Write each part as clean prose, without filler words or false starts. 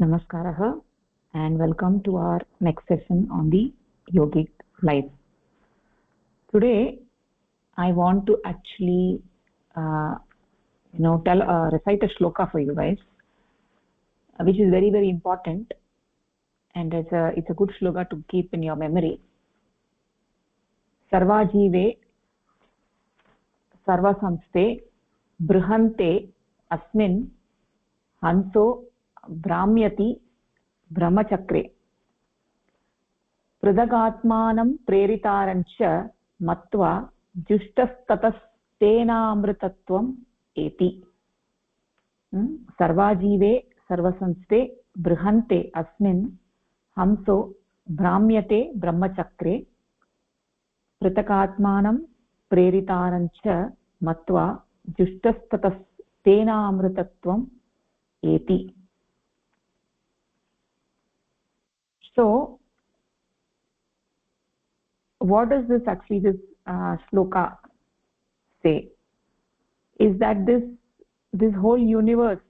Namaskaraha and welcome to our next session on the yogic life. Today I want to actually recite a shloka for you guys, which is very important, and it's a good shloka to keep in your memory. Sarvajive sarvasamste brihante asmin hanso भ्राम्यति ब्रह्मचक्रे पृथगात्मानं प्रेरितारञ्च मत्वा जुष्टस्ततस्तेनामृतत्वम् एति सर्वाजीवे सर्वसंस्थे बृहन्ते अस्मिन् हंसो भ्राम्यते ब्रह्मचक्रे पृथगात्मानं प्रेरितारञ्च मत्वा जुष्टस्ततस्तेनामृतत्वम् एति. So what does this shloka say is that this whole universe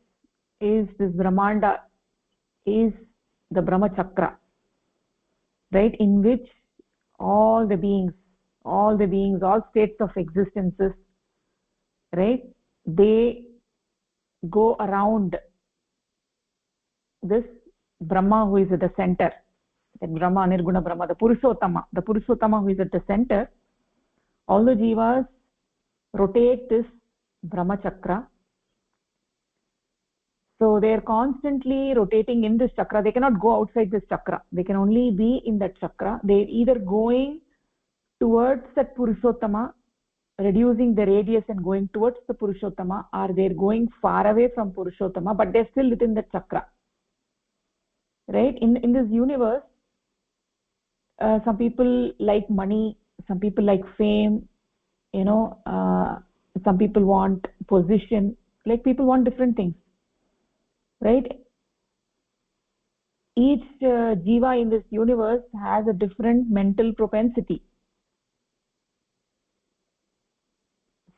is this brahmanda is the Brahma Chakra, right, in which all beings, all states of existences, right, they go around this Brahma who is at the center, that Brahma, Nirguna Brahma, the Purushottama who is at the center. All the jivas rotate this Brahma Chakra. So they are constantly rotating in this chakra. They cannot go outside this chakra. They can only be in that chakra. They are either going towards that Purushottama, reducing the radius and going towards the Purushottama, or they are going far away from Purushottama, but they are still within the chakra. Right? In this universe, some people like money, some people like fame, some people want position, like people want different things, right? Each jiva in this universe has a different mental propensity.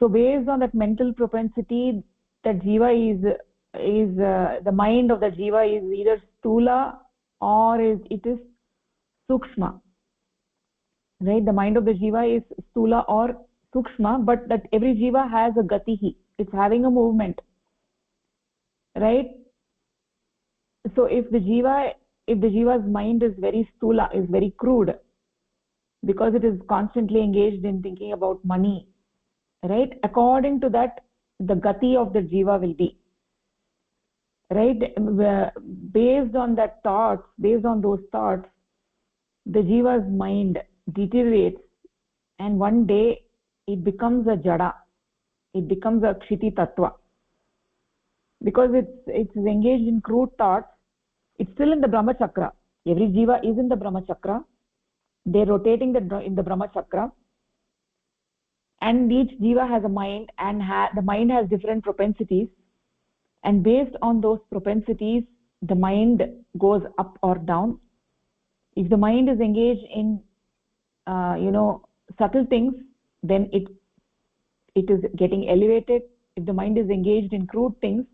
So based on that mental propensity, that jiva is the mind of the jiva is either stula or it is sukshma, right? The mind of the jiva is stula or sukshma, but that every jiva has a gatihi, it's having a movement, right? So if the jiva's mind is very stula, is very crude, because it is constantly engaged in thinking about money, right, according to that the gati of the jiva will be, right? Based on those thoughts, the jiva's mind deteriorates, and one day it becomes a jada, it becomes a kshiti tattva, because it's engaged in crude thoughts. It's still in the Brahma Chakra. Every jiva is in the Brahma Chakra. They're rotating in the Brahma Chakra, and each jiva has a mind, and the mind has different propensities, and based on those propensities the mind goes up or down. If the mind is engaged in subtle things, then it is getting elevated. If the mind is engaged in crude things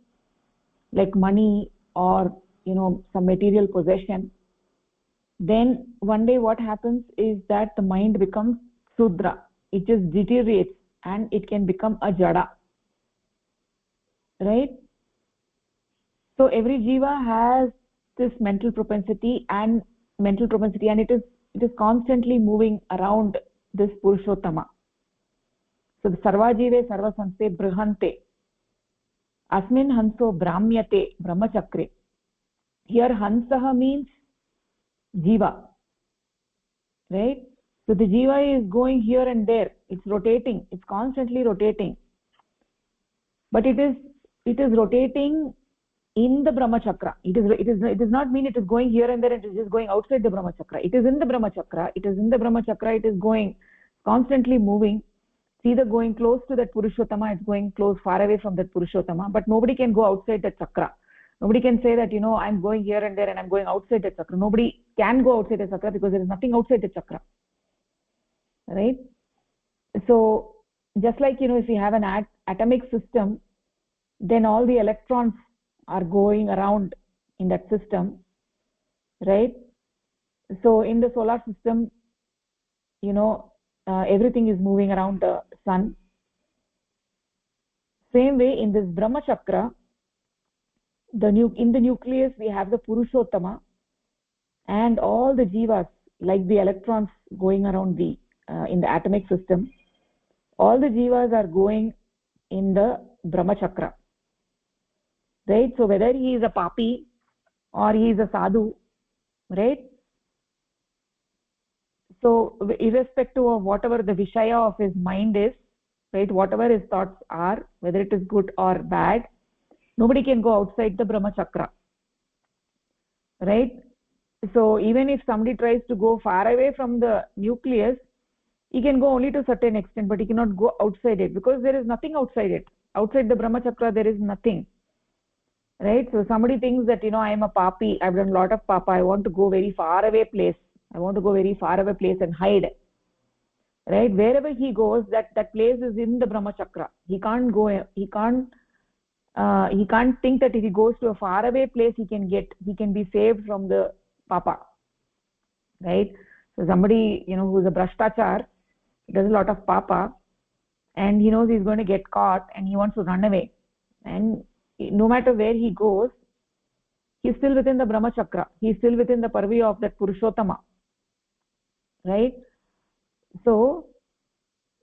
like money or some material possession, then one day what happens is that the mind becomes sudra, it just deteriorates and it can become a jada, right? So every jiva has this mental propensity and it is constantly moving around this Purushottama. So the sarvajive sarvasanste brihante asmin hanso brahmyate brahmachakre. Here hansaha means jiva, right? So the jiva is going here and there, it's rotating, it's constantly rotating, but it is rotating in the Brahma Chakra. It does not mean it is going here and there and it is just going outside the Brahma Chakra. It is in the Brahma Chakra. It is going, constantly moving. It's either going close to that Purushottama, it's going close, far away from that Purushottama, but nobody can go outside that chakra. Nobody can say that, I'm going here and there and I'm going outside the chakra. Nobody can go outside the chakra because there is nothing outside the chakra, right? So just like, if you have an atomic system, then all the electrons are going around in that system, right? So in the solar system, you know, everything is moving around the sun. Same way in this Brahma Chakra, in the nucleus we have the Purushottama, and all the jivas, like the electrons going around the in the atomic system, all the jivas are going in the Brahma Chakra, right? So whether he is a papi or he is a sadhu, right? So irrespective of whatever the vishaya of his mind is, right, whatever his thoughts are, whether it is good or bad, nobody can go outside the Brahma Chakra, right? So even if somebody tries to go far away from the nucleus, he can go only to a certain extent, but he cannot go outside it, because there is nothing outside it. Outside the Brahma Chakra there is nothing, right? So somebody thinks that, you know, I am a papi, I've done a lot of papa, I want to go very far away place, I want to go very far away place and hide, right? Wherever he goes, that place is in the Brahma Chakra. He can't go, he can't think that if he goes to a far away place he can be saved from the papa, right? So somebody, you know, who's a brashtachar, does a lot of papa, and he knows he's going to get caught and he wants to run away, and no matter where he goes, he's still within the Brahma Chakra, he's still within the purview of that Purushottama, right? So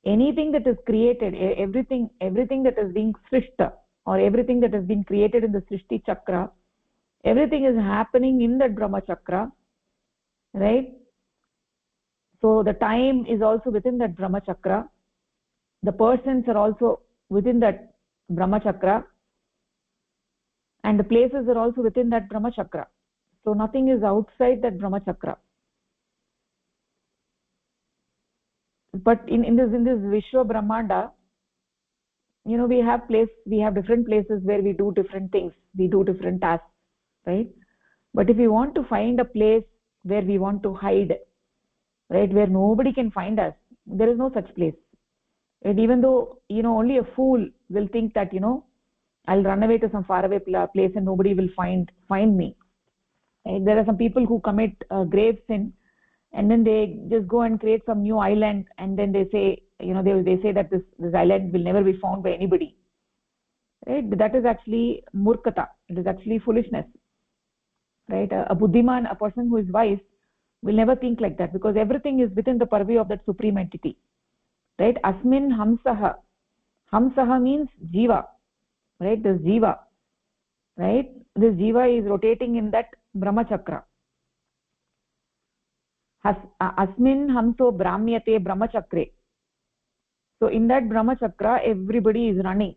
anything that is created, everything that is being srishta, or everything that has been created in the Srishti Chakra, everything is happening in that Brahma Chakra, right? So the time is also within that Brahma Chakra, the persons are also within that Brahma Chakra, and the places are also within that Brahma Chakra. So nothing is outside that Brahma Chakra. But in this Vishwa Brahmanda, you know, we have different places where we do different things, we do different tasks, right? But if we want to find a place where we want to hide, right, where nobody can find us, there is no such place. And even though, you know, only a fool will think that, you know, I'll run away to some faraway place and nobody will find me, right? There are some people who commit grave sin, and then they just go and create some new island, and then they say, you know, they say that this island will never be found by anybody, right? That is actually murkata, it is actually foolishness, right? A buddhiman, a person who is wise, will never think like that, because everything is within the purview of that supreme entity, right? Asmin hamsaha means jiva, right? This jiva, right? This jiva is rotating in that Brahma Chakra. Asmin hamso brahmyate Brahma Chakre. So in that Brahma Chakra, everybody is running,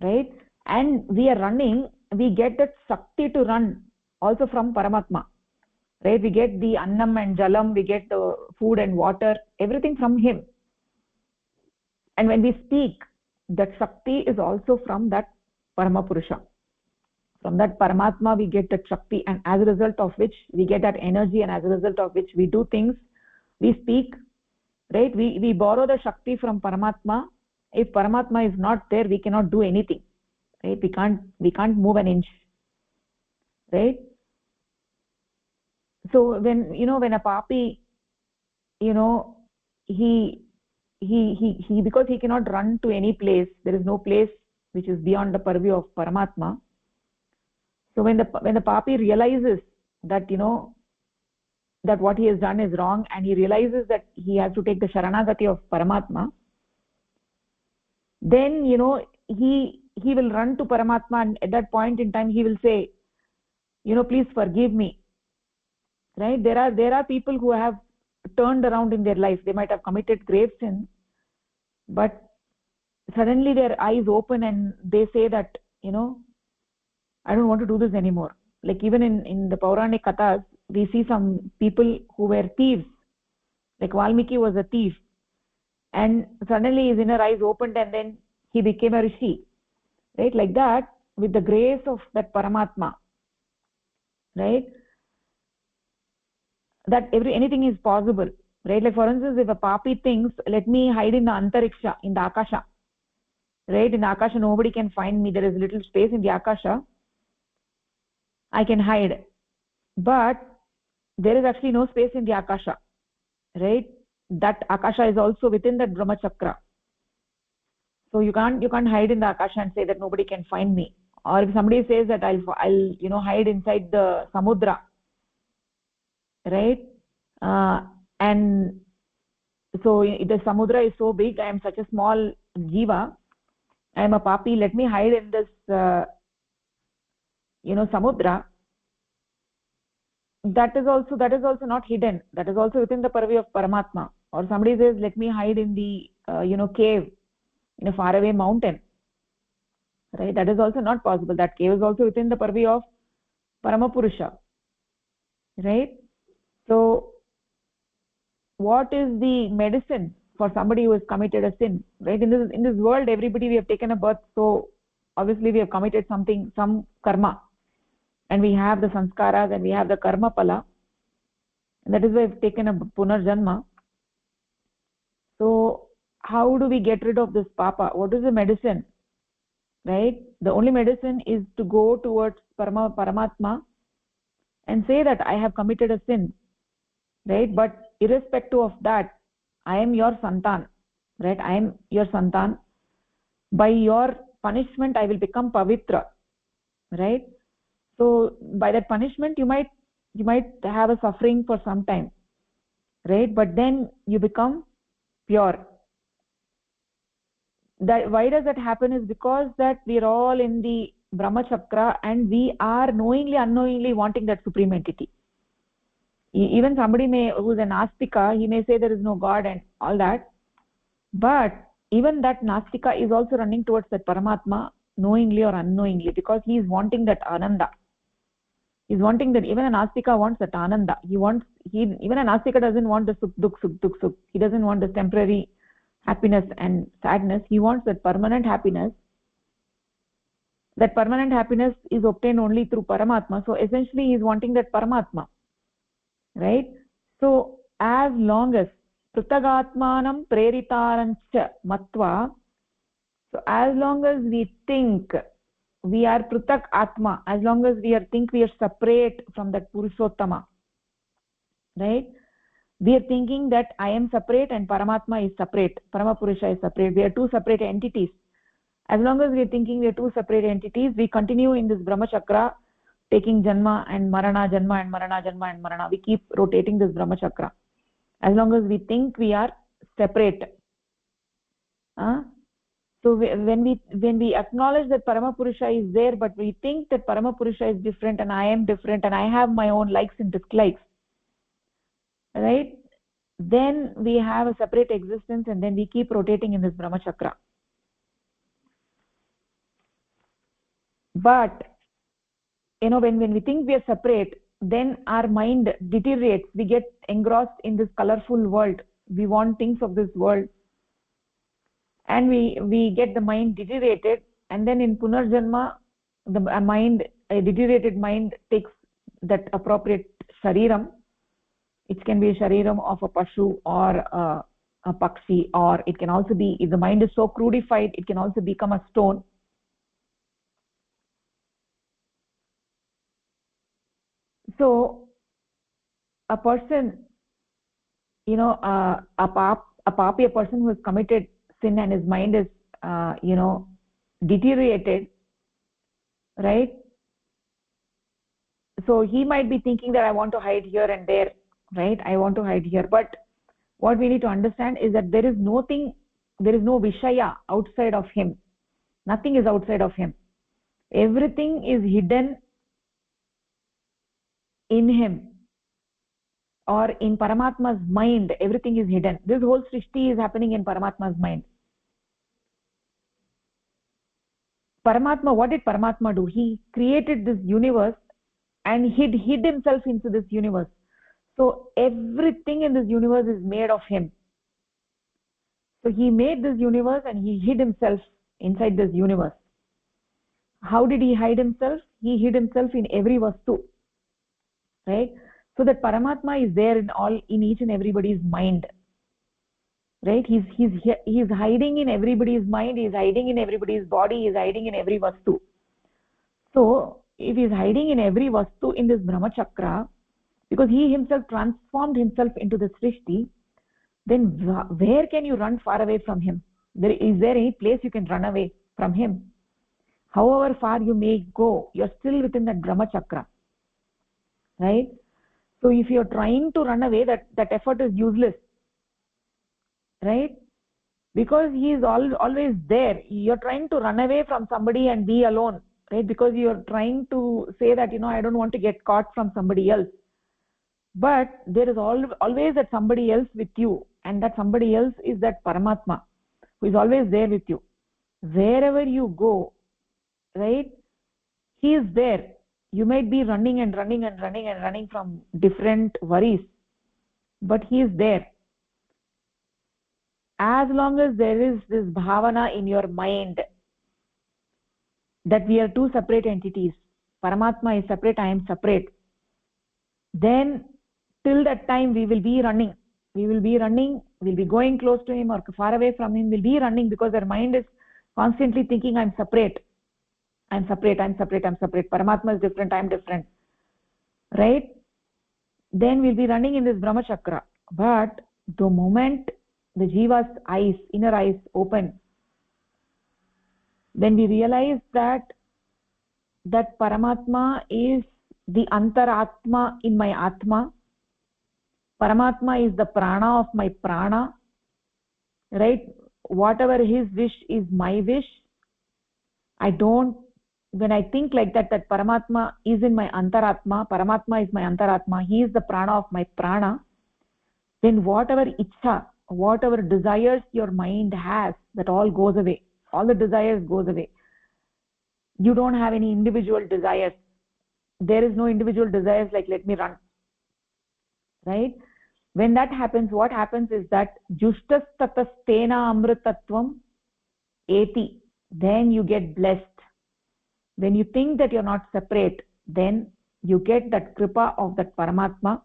right? And we are running, we get that Shakti to run also from Paramatma, right? We get the Annam and Jalam, we get the food and water, everything from him. And when we speak, that Shakti is also from that Paramapurusha. From that Paramatma we get that Shakti, and as a result of which we get that energy, and as a result of which we do things, we speak, right? We borrow the Shakti from Paramatma. If Paramatma is not there, we cannot do anything, right? We can't move an inch, right? So when, you know, when a papi, you know, he because he cannot run to any place, there is no place which is beyond the purview of Paramatma. So when the papi realizes that, you know, that what he has done is wrong, and he realizes that he has to take the Sharanagati of Paramatma, then, you know, he will run to Paramatma, and at that point in time he will say, you know, please forgive me, right? There are people who have turned around in their life. They might have committed grave sin, but suddenly their eyes open and they say that, you know, I don't want to do this anymore. Like even in the Pauranic Kathas, we see some people who were thieves, like Valmiki was a thief, and suddenly his inner eyes opened and then he became a rishi, right? Like that, with the grace of that Paramatma, right, that anything is possible, right? Like for instance, if a papi thinks, let me hide in the antariksha, in the akasha, right? In the akasha nobody can find me, there is little space in the akasha, I can hide, but there is actually no space in the akasha, right? That akasha is also within that brahma chakra. So you can't hide in the akasha and say that nobody can find me. Or if somebody says that I'll hide inside the samudra, right? And so the samudra is so big, I am such a small jiva, I am a papi, let me hide in this samudra. That is also not hidden, that is also within the purview of Paramatma. Or somebody says let me hide in the cave in a faraway mountain, right? That is also not possible. That cave is also within the purview of Paramapurusha, right? So what is the medicine for somebody who has committed a sin, right? In this world, everybody, we have taken a birth, so obviously we have committed something, some karma, and we have the sanskaras and we have the karma pala, and that is why we've taken a punarjanma. So how do we get rid of this papa? What is the medicine, right? The only medicine is to go towards Paramatma and say that I have committed a sin, right? But irrespective of that, I am your santan, right? I am your santan. By your punishment I will become pavitra, right? So by that punishment you might have a suffering for some time, right? But then you become pure. That why does that happen is because that we are all in the brahma chakra and we are knowingly unknowingly wanting that supreme entity. Even somebody who's an astika, he may say there is no god and all that, but even that nastika is also running towards that Paramatma knowingly or unknowingly, because he is wanting that ananda. He's wanting that. Even an astika wants that ananda. Even an astika doesn't want the sukh dukh sukh dukh sukh. He doesn't want the temporary happiness and sadness. He wants that permanent happiness. That permanent happiness is obtained only through Paramatma. So essentially he is wanting that Paramatma, right? So as long as pritagatmanam preritarancha matva, so as long as we think we are pritak atma, as long as we are separate from that purushottama, right? We are thinking that I am separate and Paramatma is separate, Paramapurusha is separate, we are two separate entities. As long as we are thinking we are two separate entities, we continue in this brahma chakra, taking janma and marana, janma and marana, janma and marana. We keep rotating this brahma chakra as long as we think we are separate. So when we acknowledge that Paramapurusha is there, but we think that Paramapurusha is different and I am different and I have my own likes and dislikes, right? Then we have a separate existence and then we keep rotating in this brahma chakra. But when we think we are separate, then our mind deteriorates. We get engrossed in this colorful world. We want things of this world, and we get the mind deteriorated, and then in punarjanma a deteriorated mind takes that appropriate shariram. It can be a shariram of a pashu or a pakshi, or it can also be, if the mind is so crudified, it can also become a stone. So a person, a papi, a person who has committed sin and his mind is deteriorated, right? So he might be thinking that I want to hide here and there, right? I want to hide here, but what we need to understand is that there is no vishaya outside of him. Nothing is outside of him. Everything is hidden in him, or in Paramatma's mind. Everything is hidden. This whole srishti is happening in Paramatma's mind. Paramatma, what did Paramatma do? He created this universe and hid himself into this universe. So everything in this universe is made of him. So he made this universe and he hid himself inside this universe. How did he hide himself? He hid himself in every vastu, right? So that Paramatma is there in each and everybody's mind, right? He's hiding in everybody's mind, he's hiding in everybody's body, he's hiding in every vastu. So if he is hiding in every vastu in this Brahma Chakra, because he himself transformed himself into the Srishti, then where can you run far away from him? Is there any place you can run away from him? However far you may go, you're still within that Brahma Chakra, right? So if you're trying to run away, that effort is useless, right? Because he is always there. You're trying to run away from somebody and be alone, right? Because you're trying to say that, I don't want to get caught from somebody else. But there is always that somebody else with you, and that somebody else is that Paramatma who is always there with you. Wherever you go, right, he is there. You might be running and running and running and running from different worries, but he is there. As long as there is this bhavana in your mind that we are two separate entities, Paramatma is separate, I am separate, then till that time we will be running, we'll be going close to him or far away from him, we'll be running, because our mind is constantly thinking, I'm separate, Paramatma is different, I'm different, right? Then we'll be running in this Brahma Chakra. But the moment the jiva's eyes, inner eyes open, then we realize that Paramatma is the Antaratma in my Atma. Paramatma is the prana of my prana, right? Whatever his wish is my wish. When I think like that Paramatma is in my Antaratma, Paramatma is my Antaratma, he is the prana of my prana, then whatever ichha, whatever desires your mind has, that all goes away. All the desires goes away. You don't have any individual desires. There is no individual desires like let me run, right? When that happens, what happens is that jushtastatastena amritatvam eti, then you get blessed. When you think that you're not separate, then you get that kripa of that Paramatma.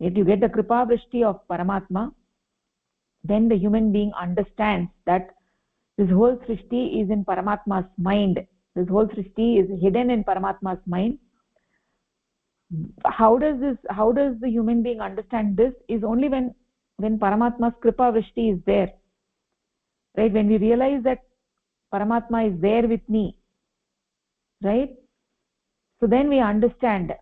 If you get the kripa vrishti of Paramatma, then the human being understands that this whole Srishti is in Paramatma's mind. This whole Srishti is hidden in Paramatma's mind. How does the human being understand this? Is only when Paramatma's kripa vrishti is there, right? When we realize that Paramatma is there with me, right? So then we understand.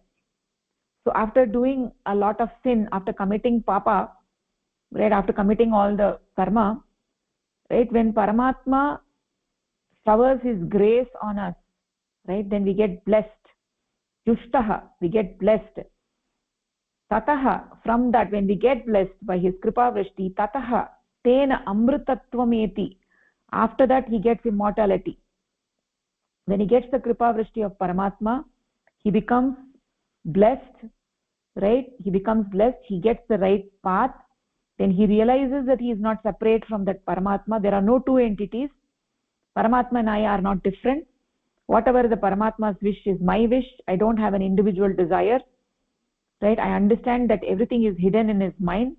So after doing a lot of sin, after committing papa, right, after committing all the karma, right, when Paramatma showers his grace on us, right, then we get blessed. Jushtaha, we get blessed. Tataha, from that, when we get blessed by his kripa vrishti, tataha tena amrutatvam, after that he gets immortality. When he gets the kripa vrishti of Paramatma, he becomes blessed, right? He becomes blessed, he gets the right path. Then he realizes that he is not separate from that Paramatma. There are no two entities. Paramatma and I are not different. Whatever the Paramatma's wish is my wish. I don't have an individual desire, right? I understand that everything is hidden in his mind.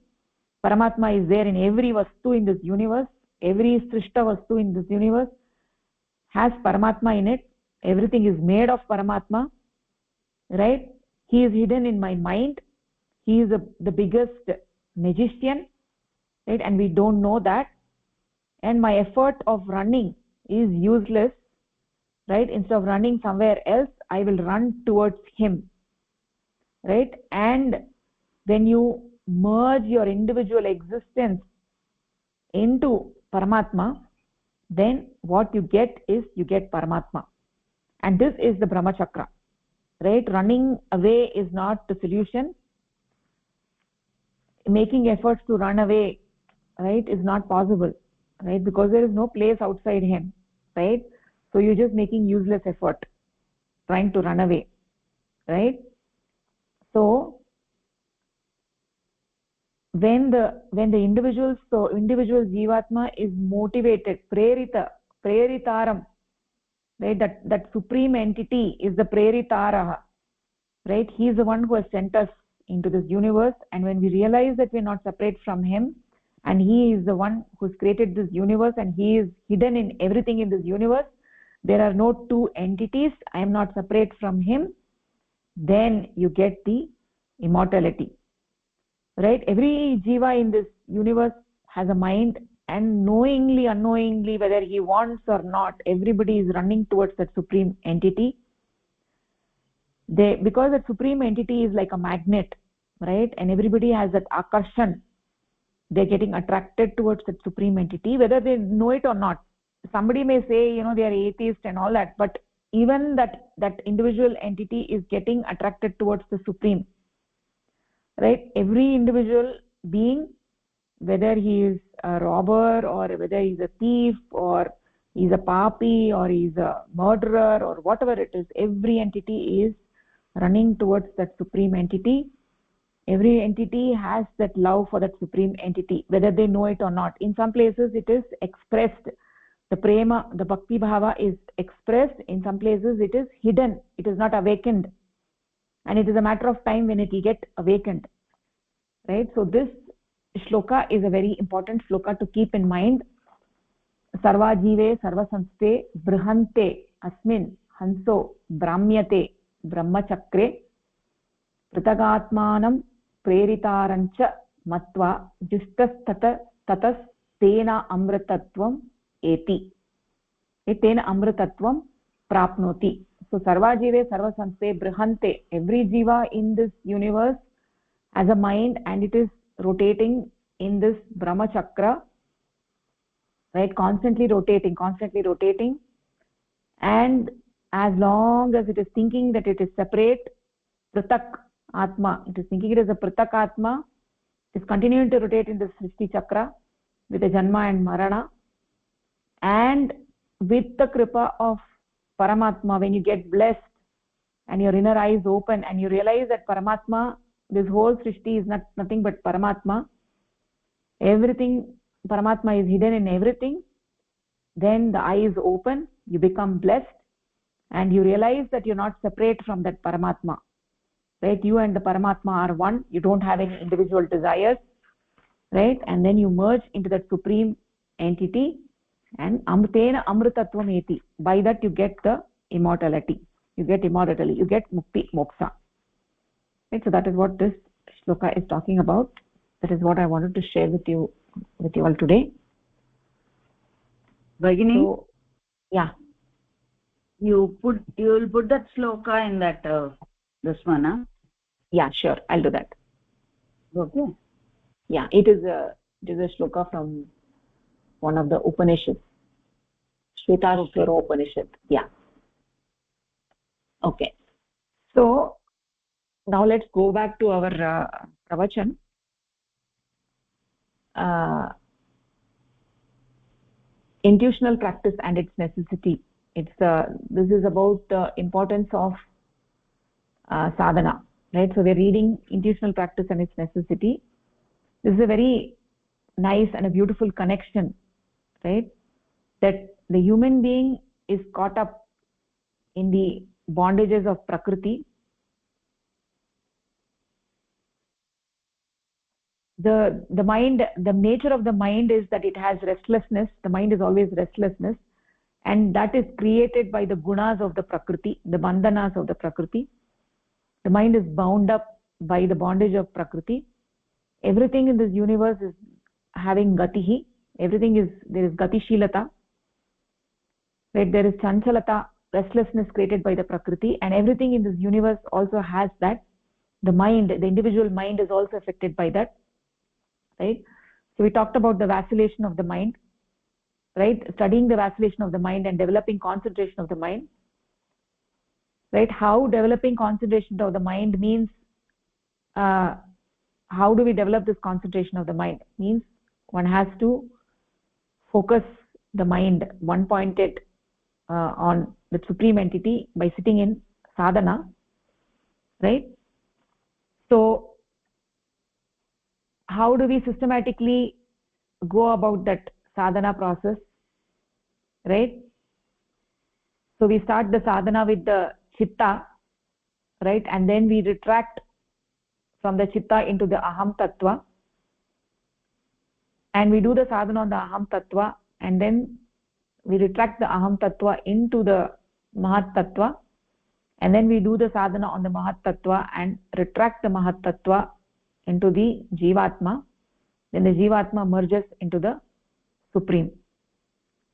Paramatma is there in every vastu in this universe. Every srishta vastu in this universe has Paramatma in it. Everything is made of Paramatma, right? He is hidden in my mind. He is the biggest magician, right? And we don't know that. And my effort of running is useless, right? Instead of running somewhere else, I will run towards him, right? And when you merge your individual existence into Paramatma, then what you get is you get Paramatma. And this is the Brahma Chakra, right? Running away is not the solution. Making efforts to run away, right, is not possible, right? Because there is no place outside him, right? So you're just making useless effort trying to run away, right? So when the individual jivatma is motivated, preritaram, right? That supreme entity is the preritaraha, right? He is the one who has sent us into this universe. And when we realize that we're not separate from him, and he is the one who's created this universe, and he is hidden in everything in this universe, there are no two entities, I am not separate from him, then you get the immortality, right? Every jiva in this universe has a mind, and knowingly unknowingly, whether he wants or not, everybody is running towards that supreme entity. They, because that supreme entity is like a magnet, right? And everybody has that akarshan, they're getting attracted towards that supreme entity whether they know it or not. Somebody may say, they are atheist and all that, but even that individual entity is getting attracted towards the supreme, right? Every individual being, whether he is a robber or whether he's a thief or he's a papi or he's a murderer or whatever it is, every entity is running towards that supreme entity. Every entity has that love for that supreme entity whether they know it or not. In some places it is expressed, the prema, the bhakti bhava is expressed. In some places it is hidden, it is not awakened, and it is a matter of time when it will get awakened, right? So this shloka is a very important shloka to keep in mind. Sarva jive sarva samste brihante asmin hanso brahmyate brahmachakre prithagatmanam प्रेरितारञ्च मत्वा जुष्टस्ततस्तेन अमृतत्वम् एति, तेन अमृतत्वं प्राप्नोति. So sarvajive sarvasamste brihante, every jiva in this universe has a mind and it is rotating in this brahma chakra, right? Constantly rotating, and as long as it is thinking that it is separate, pratak atma, it is thinking it is a pratak atma, it is continuing to rotate in the srishti chakra with the janma and marana. And with the kripa of Paramatma, when you get blessed and your inner eyes open and you realize that Paramatma, this whole srishti is nothing but Paramatma, everything, Paramatma is hidden in everything, then the eyes open, you become blessed, and you realize that you're not separate from that Paramatma, right? You and the Paramatma are one, you don't have any individual desires, right? And then you merge into that supreme entity, and amtena amrutatvam eti, by that you get the immortality, you get mukti, moksha, right? So that is what this shloka is talking about. That is what I wanted to share with you all today. Bhagini, so yeah, you will put that shloka in that this one, huh? Yeah, sure, I'll do that. Okay. Yeah, it is a shloka from one of the Upanishads, Shvetashvara Upanishad. Yeah. Okay. So now let's go back to our pravachan. Intuitional practice and its necessity. This is about the importance of sadhana, right? So we're reading intuitional practice and its necessity. This is a very nice and a beautiful connection, right? That the human being is caught up in the bondages of prakriti. The mind, the nature of the mind is that it has restlessness. The mind is always restlessness, and that is created by the gunas of the prakriti, the bandhanas of the prakriti. The mind is bound up by the bondage of prakriti. Everything in this universe is having gatihi. There is gatishilata, right? There is chanchalata, restlessness created by the prakriti, and everything in this universe also has that. The mind, the individual mind, is also affected by that, right? So we talked about the vacillation of the mind, right? Studying the vacillation of the mind and developing concentration of the mind, right? How developing concentration of the mind means, how do we develop this concentration of the mind? Means one has to focus the mind one pointed on the supreme entity by sitting in sadhana, right? So how do we systematically go about that sadhana process, right? So we start the sadhana with the chitta, right? And then we retract from the chitta into the aham tattva, and we do the sadhana on the aham tattva, and then we retract the aham tattva into the mahat tattva, and then we do the sadhana on the mahat tattva and retract the mahat tattva into the jivatma. Then the jivatma merges into the supreme,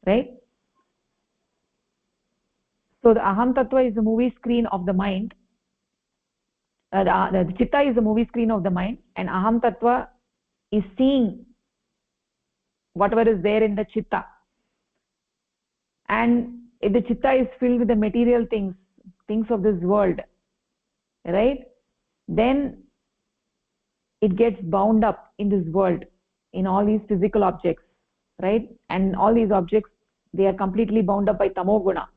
right? So the aham tattva is the movie screen of the mind. The chitta is the movie screen of the mind, and aham tattva is seeing whatever is there in the chitta. And if the chitta is filled with the material things of this world, right, then it gets bound up in this world, in all these physical objects, right? And all these objects, they are completely bound up by tamoguna.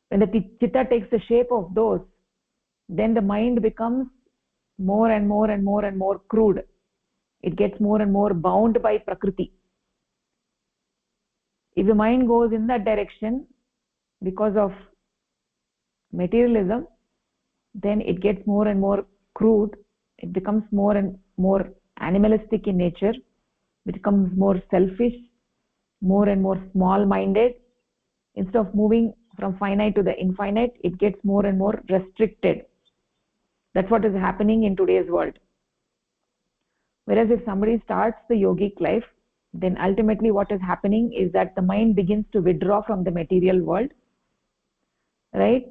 When the chitta takes the shape of those, then the mind becomes more and more and more and more crude. It gets more and more bound by prakriti. If the mind goes in that direction because of materialism, then it gets more and more crude. It becomes more and more animalistic in nature. It becomes more selfish, more and more small-minded. Instead of moving from finite to the infinite, it gets more and more restricted. That's what is happening in today's world. Whereas if somebody starts the yogic life, then ultimately what is happening is that the mind begins to withdraw from the material world, right?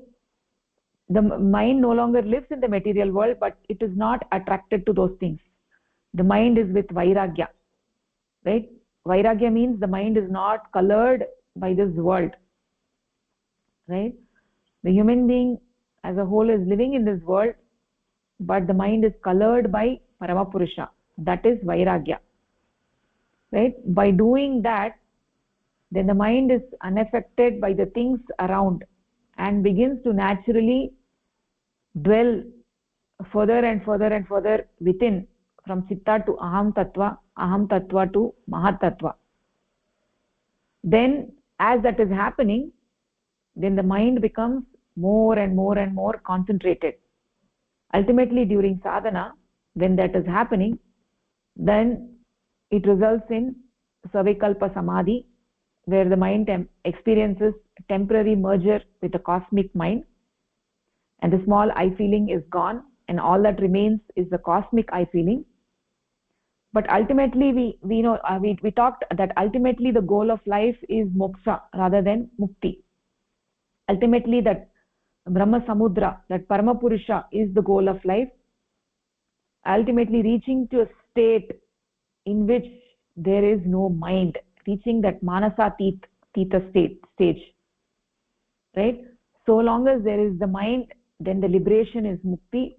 The mind no longer lives in the material world, but it is not attracted to those things. The mind is with vairagya, right? Vairagya means the mind is not colored by this world, right? The human being as a whole is living in this world, but the mind is colored by Paramapurusha. That is vairagya, right? By doing that, then the mind is unaffected by the things around and begins to naturally dwell further and further and further within, from chitta to aham tattva to mahat tattva. Then as that is happening, then the mind becomes more and more and more concentrated. Ultimately during sadhana, when that is happening, then it results in savikalpa samadhi, where the mind experiences temporary merger with the cosmic mind, and the small I feeling is gone, and all that remains is the cosmic I feeling. But ultimately we talked that ultimately the goal of life is moksha rather than mukti. Ultimately that Brahma Samudra, that Paramapurusha is the goal of life, ultimately reaching to a state in which there is no mind, reaching that manasa tita stage, right? So long as there is the mind, then the liberation is mukti.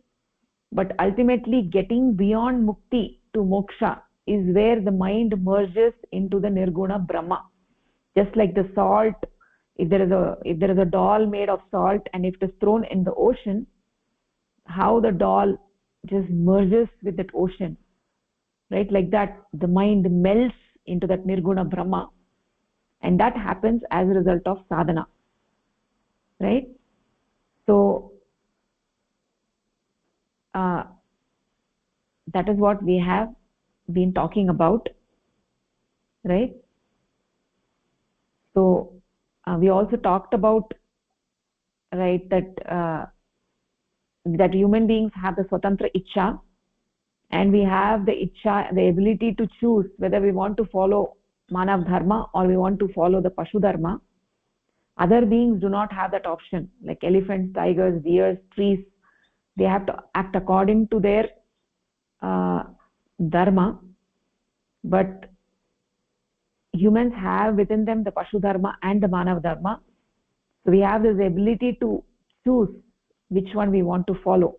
But ultimately getting beyond mukti to moksha is where the mind merges into the nirguna Brahma. Just like the salt, if there is a doll made of salt and if it is thrown in the ocean, how the doll just merges with that ocean, right? Like that the mind melts into that nirguna Brahma, and that happens as a result of sadhana, right? So that is what we have been talking about, right? So we also talked about, right, that human beings have the swatantra ichcha, and we have the ichcha, the ability to choose whether we want to follow manav dharma or we want to follow the pashu dharma. Other beings do not have that option, like elephants, tigers, deers, trees. They have to act according to their dharma, but humans have within them the pashu dharma and the manav dharma. So we have this ability to choose which one we want to follow.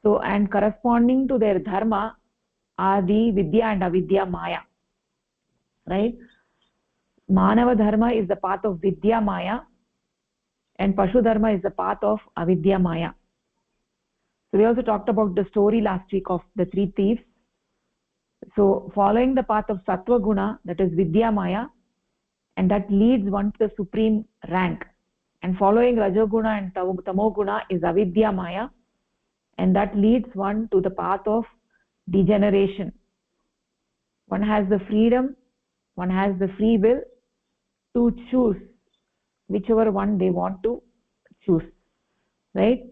So, and corresponding to their dharma are the vidya and avidya maya, right? Manava dharma is the path of vidya maya, and pashu dharma is the path of avidya maya. So we also talked about the story last week of the three thieves. So following the path of sattva guna, that is vidya maya, and that leads one to the supreme rank, and following rajoguna and tamoguna is avidya maya, and that leads one to the path of degeneration. One has the freedom, one has the free will, to choose whichever one they want to choose, right?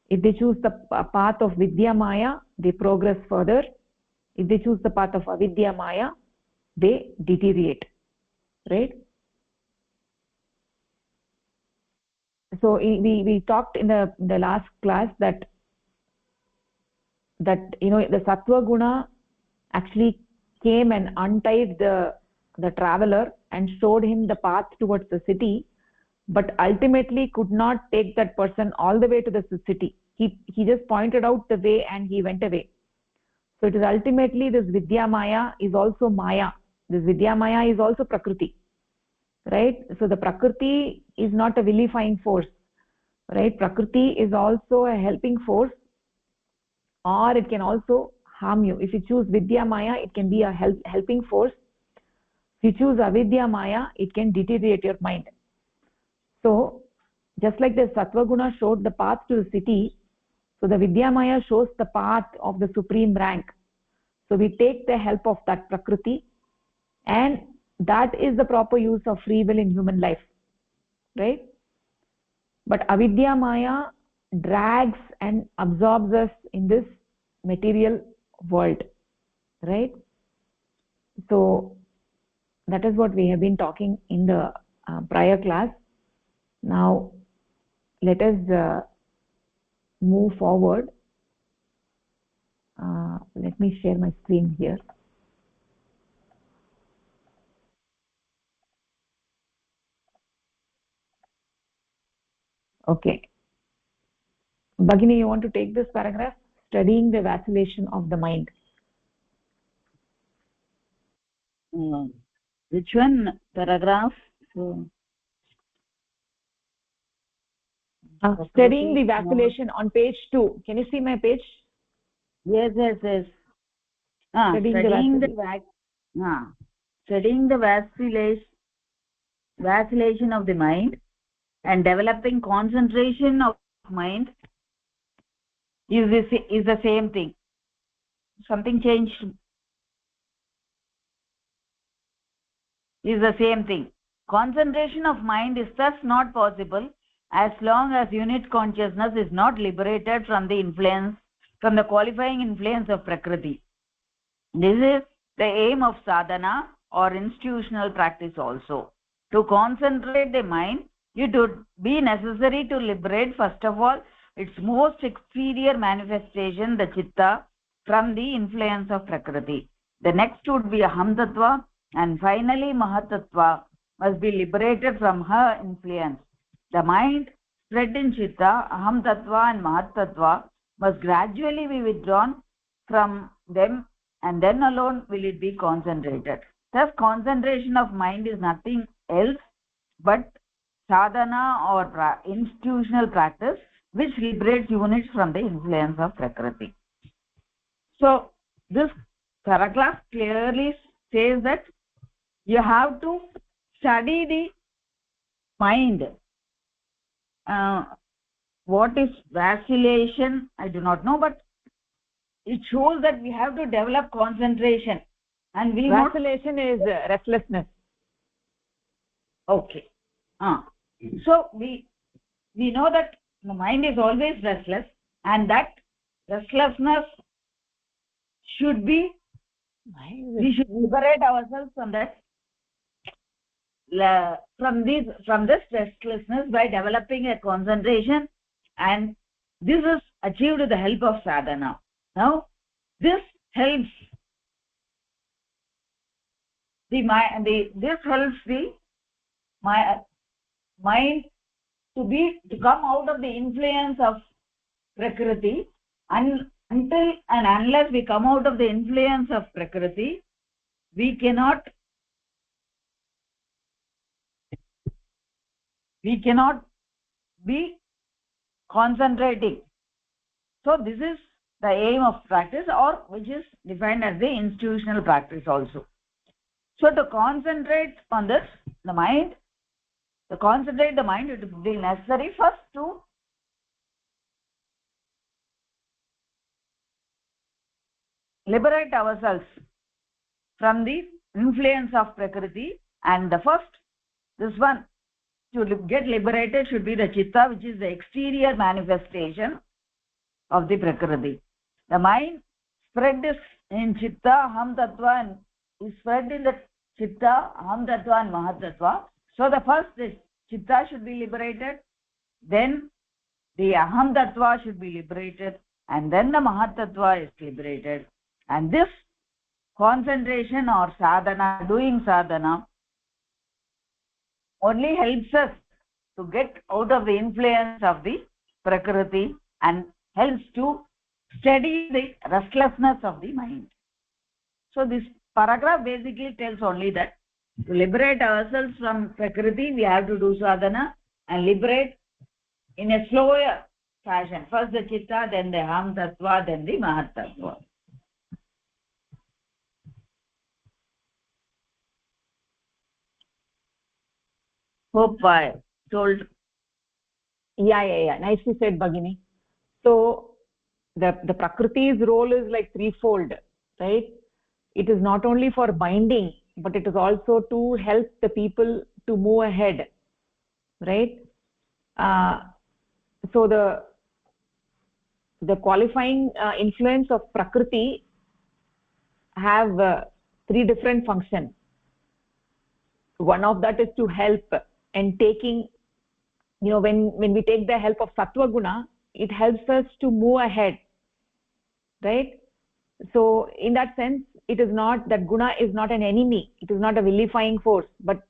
If they choose the path of Vidya Maya, they progress further. If they choose the path of Avidya Maya, they deteriorate, right? So we talked in the last class that the Sattva Guna actually came and untied the traveler and showed him the path towards the city, but ultimately could not take that person all the way to the city. He just pointed out the way and he went away. So it is ultimately this Vidya Maya is also Maya. This Vidya Maya is also Prakriti, right? So the Prakriti is not a vilifying force, right? Prakriti is also a helping force, or it can also harm you. If you choose Vidya Maya, it can be a helping force. If you choose Avidya Maya, it can deteriorate your mind. So just like the Sattva Guna showed the path to the city, so the Vidya Maya shows the path of the supreme rank. So we take the help of that Prakriti, and that is the proper use of free will in human life, right? But Avidya Maya drags and absorbs us in this material world, right? So that is what we have been talking in the prior class. Now let us move forward. Let me share my screen here. Okay, Bhagini, you want to take this paragraph? Studying the vacillation of the mind. Which one paragraph? Studying the vacillation on page 2. Can you see my page? Yes. Studying the vacillation of the mind and developing concentration of mind is the same thing. Something changed. Is the same thing. Concentration of mind is thus not possible as long as unit consciousness is not liberated from the qualifying influence of Prakriti. This is the aim of sadhana or institutional practice also. To concentrate the mind, it would be necessary to liberate, first of all, its most exterior manifestation, the chitta, from the influence of Prakriti. The next would be Aham Tattva, and finally Mahatattva must be liberated from her influence. The mind spread in chitta, Aham Tattva and Mahatattva must gradually be withdrawn from them, and then alone will it be concentrated. Thus concentration of mind is nothing else but sadhana or institutional practice which liberates units from the influence of Prakriti. So this paragraph clearly says that you have to study the mind. What is vacillation? I do not know, but it shows that we have to develop concentration. And vacillation is restlessness. Okay. So we know that the mind is always restless, and that restlessness should be, we should liberate ourselves from that, from this restlessness by developing a concentration, and this is achieved with the help of sadhana. Now this helps this helps the mind to come out of the influence of Prakriti, and until and unless we come out of the influence of Prakriti, we cannot be concentrating. So this is the aim of practice, or which is defined as the institutional practice also. So to concentrate on this, the mind, it would be necessary first to liberate ourselves from the influence of Prakriti, and the first This one, to get liberated, should be the chitta, which is the exterior manifestation of the prakriti. The mind spread is in chitta, aham tattva, and is spread in the chitta, aham tattva and mahat tattva. So the first, the chitta should be liberated, then the aham tattva should be liberated, and then the mahat tattva is liberated. And this concentration or sadhana, doing sadhana, only helps us to get out of the influence of the prakriti and helps to steady the restlessness of the mind. So this paragraph basically tells only that to liberate ourselves from prakriti, we have to do sadhana and liberate in a slower fashion. First the chitta, then the aham tattva, then the mahat tattva. Hope I told. Yeah. Nicely said, Bhagini. So the Prakriti's role is like threefold, right? It is not only for binding, but it is also to help the people to move ahead, right? So the qualifying influence of Prakriti have three different functions. One of that is to help, and taking, when we take the help of Sattva Guna, it helps us to move ahead, right? So in that sense, it is not that Guna is not an enemy, it is not a vilifying force, but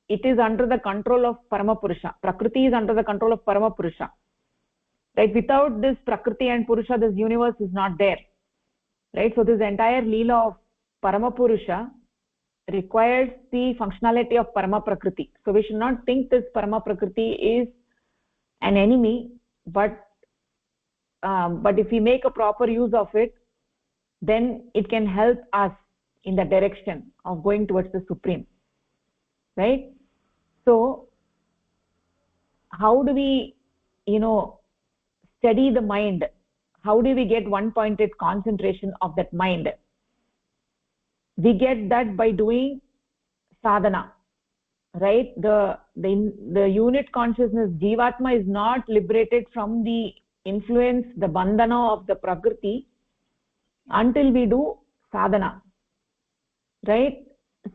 it is under the control of Paramapurusha. Prakriti is under the control of Paramapurusha, right? Without this Prakriti and Purusha, this universe is not there, right? So this entire Leela of Paramapurusha requires the functionality of Parama Prakriti. So we should not think this Parama Prakriti is an enemy, but if we make a proper use of it, then it can help us in the direction of going towards the Supreme, right? So how do we steady the mind? How do we get one pointed concentration of that mind? We get that by doing sadhana, right? The unit consciousness Jivatma is not liberated from the influence, the bandhana of the Prakriti until we do sadhana, right?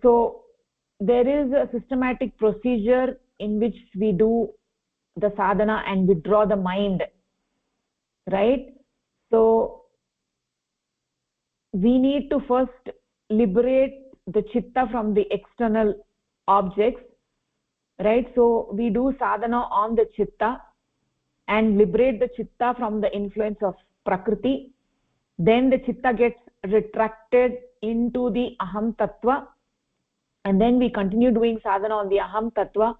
So there is a systematic procedure in which we do the sadhana and withdraw the mind, right? So we need to first liberate the chitta from the external objects, right? So we do sadhana on the chitta and liberate the chitta from the influence of Prakriti. Then the chitta gets retracted into the aham tattva, and then we continue doing sadhana on the aham tattva,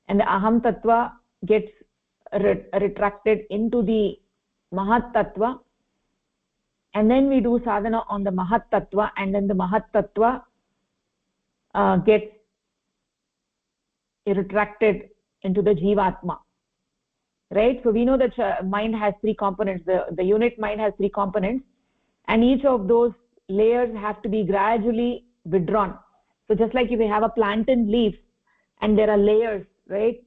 and the aham tattva gets retracted into the mahat tattva, and then we do sadhana on the mahat tattva, and then the mahat tattva gets retracted into the jivatma, right? So we know that mind has three components. The unit mind has three components, and each of those layers have to be gradually withdrawn. So just like if you have a plantain leaf and there are layers, right?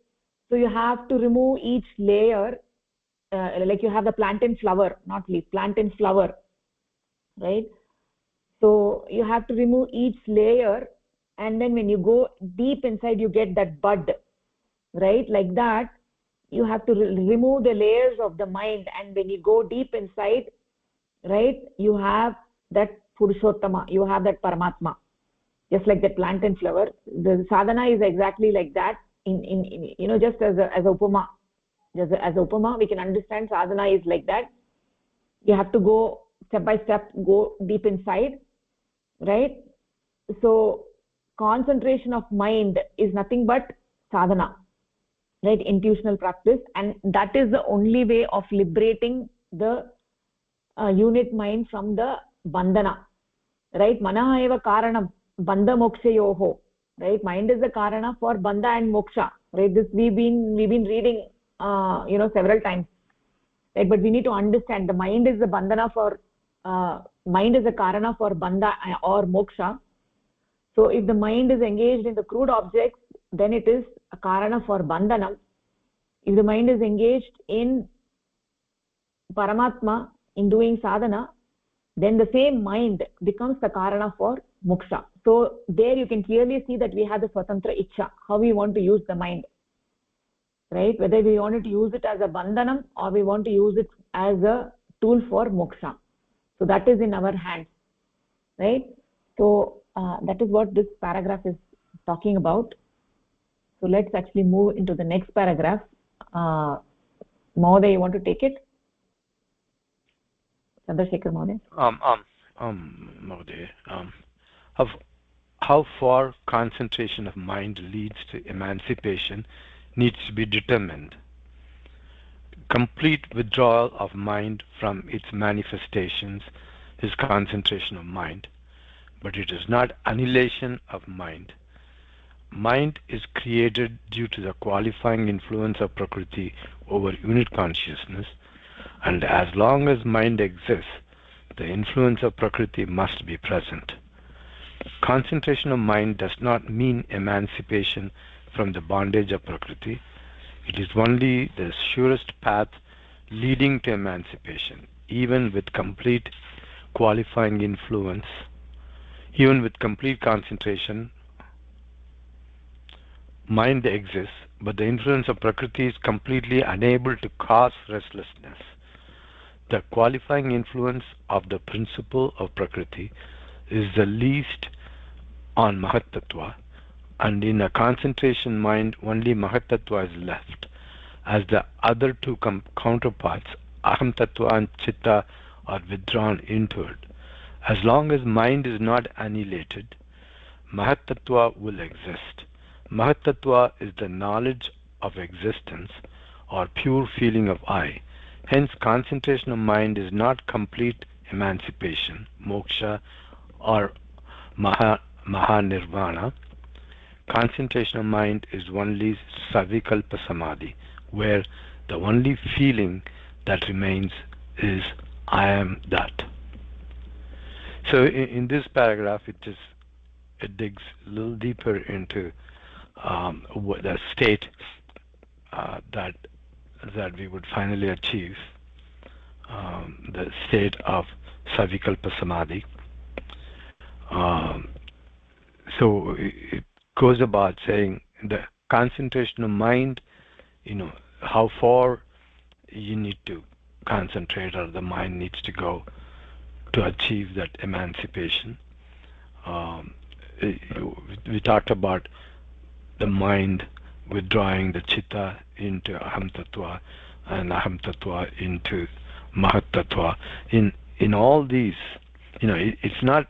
So you have to remove each layer, like you have the plantain flower, not leaf, plantain flower, right? So you have to remove each layer, and then when you go deep inside, you get that bud, right? Like that, you have to remove the layers of the mind, and when you go deep inside, right, you have that Purushottama, you have that Paramatma, just like that plantain flower. The sadhana is exactly like that. In just as a upama, as upama, we can understand sadhana is like that. You have to go step by step, go deep inside, right? So concentration of mind is nothing but sadhana, right? Intuitional practice, and that is the only way of liberating the unit mind from the bandhana, right? Manaha eva karanam bandha mokshayoho, right? Mind is the karana for bandha and moksha, right? This we've been reading several times, right? But we need to understand the mind is the bandhana for mind is the karana for bandha or moksha. So if the mind is engaged in the crude objects, then it is a karana for bandhanam. If the mind is engaged in Paramatma, in doing sadhana, then the same mind becomes the karana for moksha. So there you can clearly see that we have the swatantra ichha, how we want to use the mind, right? Whether we want to use it as a bandhanam or we want to use it as a tool for moksha. So that is in our hands, right? So that is what this paragraph is talking about. So let's actually move into the next paragraph. Mahoday, you want to take it? Chandrasekhar Mahoday. Mahoday, how, how far concentration of mind leads to emancipation needs to be determined. Complete withdrawal of mind from its manifestations is concentration of mind, but it is not annihilation of mind. Mind is created due to the qualifying influence of Prakriti over unit consciousness, and as long as mind exists, the influence of Prakriti must be present. Concentration of mind does not mean emancipation from the bondage of Prakriti. It is only the surest path leading to emancipation, even with complete qualifying influence, even with complete concentration. Mind exists, but the influence of Prakriti is completely unable to cause restlessness. The qualifying influence of the principle of Prakriti is the least on Mahat Tattva, and in a concentration mind only Mahat Tattva is left, as the other two counterparts, Aham Tattva and Chitta, are withdrawn into it. As long as mind is not annihilated, Mahat Tattva will exist. Mahat Tattva is the knowledge of existence or pure feeling of I. Hence, concentration of mind is not complete emancipation, moksha, or mahanirvana. Concentration of mind is only savikalpa samadhi, where the only feeling that remains is I am that. So in this paragraph, it digs a little deeper into the state that we would finally achieve, the state of savikalpa samadhi. So it goes about saying the concentration of mind, how far you need to concentrate or the mind needs to go to achieve that emancipation. We talked about the mind withdrawing the chitta into aham tattva and aham tattva into mahat tattva. In all these, it's not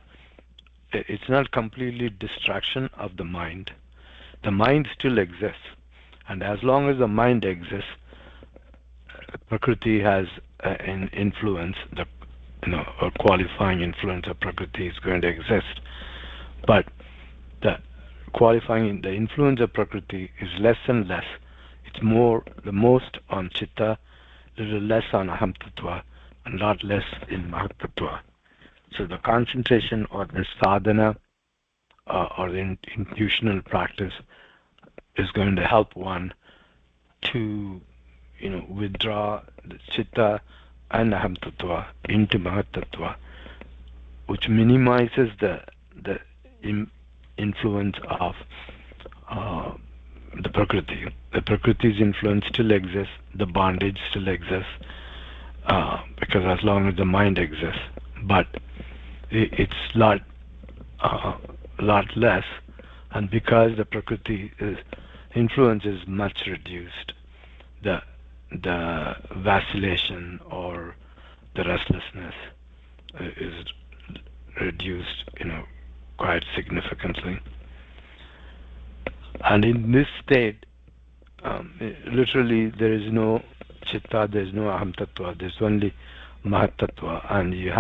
completely distraction of the mind. The mind still exists, and as long as the mind exists, Prakriti has an influence. A qualifying influence of Prakriti is going to exist, but the influence of Prakriti is less and less. It's the most on Chitta, little less on Aham Tattva, and lot less in Mahat Tattva. So the concentration or the sadhana or the intuitional practice is going to help one to withdraw the Chitta and Aham Tattva into Mahat Tattva, which minimizes the influence of the Prakriti. The Prakriti's influence still exists, the bondage still exists, because as long as the mind exists, but it's lot less, and because the Prakriti influence is much reduced, the vacillation or the restlessness is reduced, quite significantly. And in this state, literally there is no chitta, there is no aham tattva, there is only mahat tattva, and you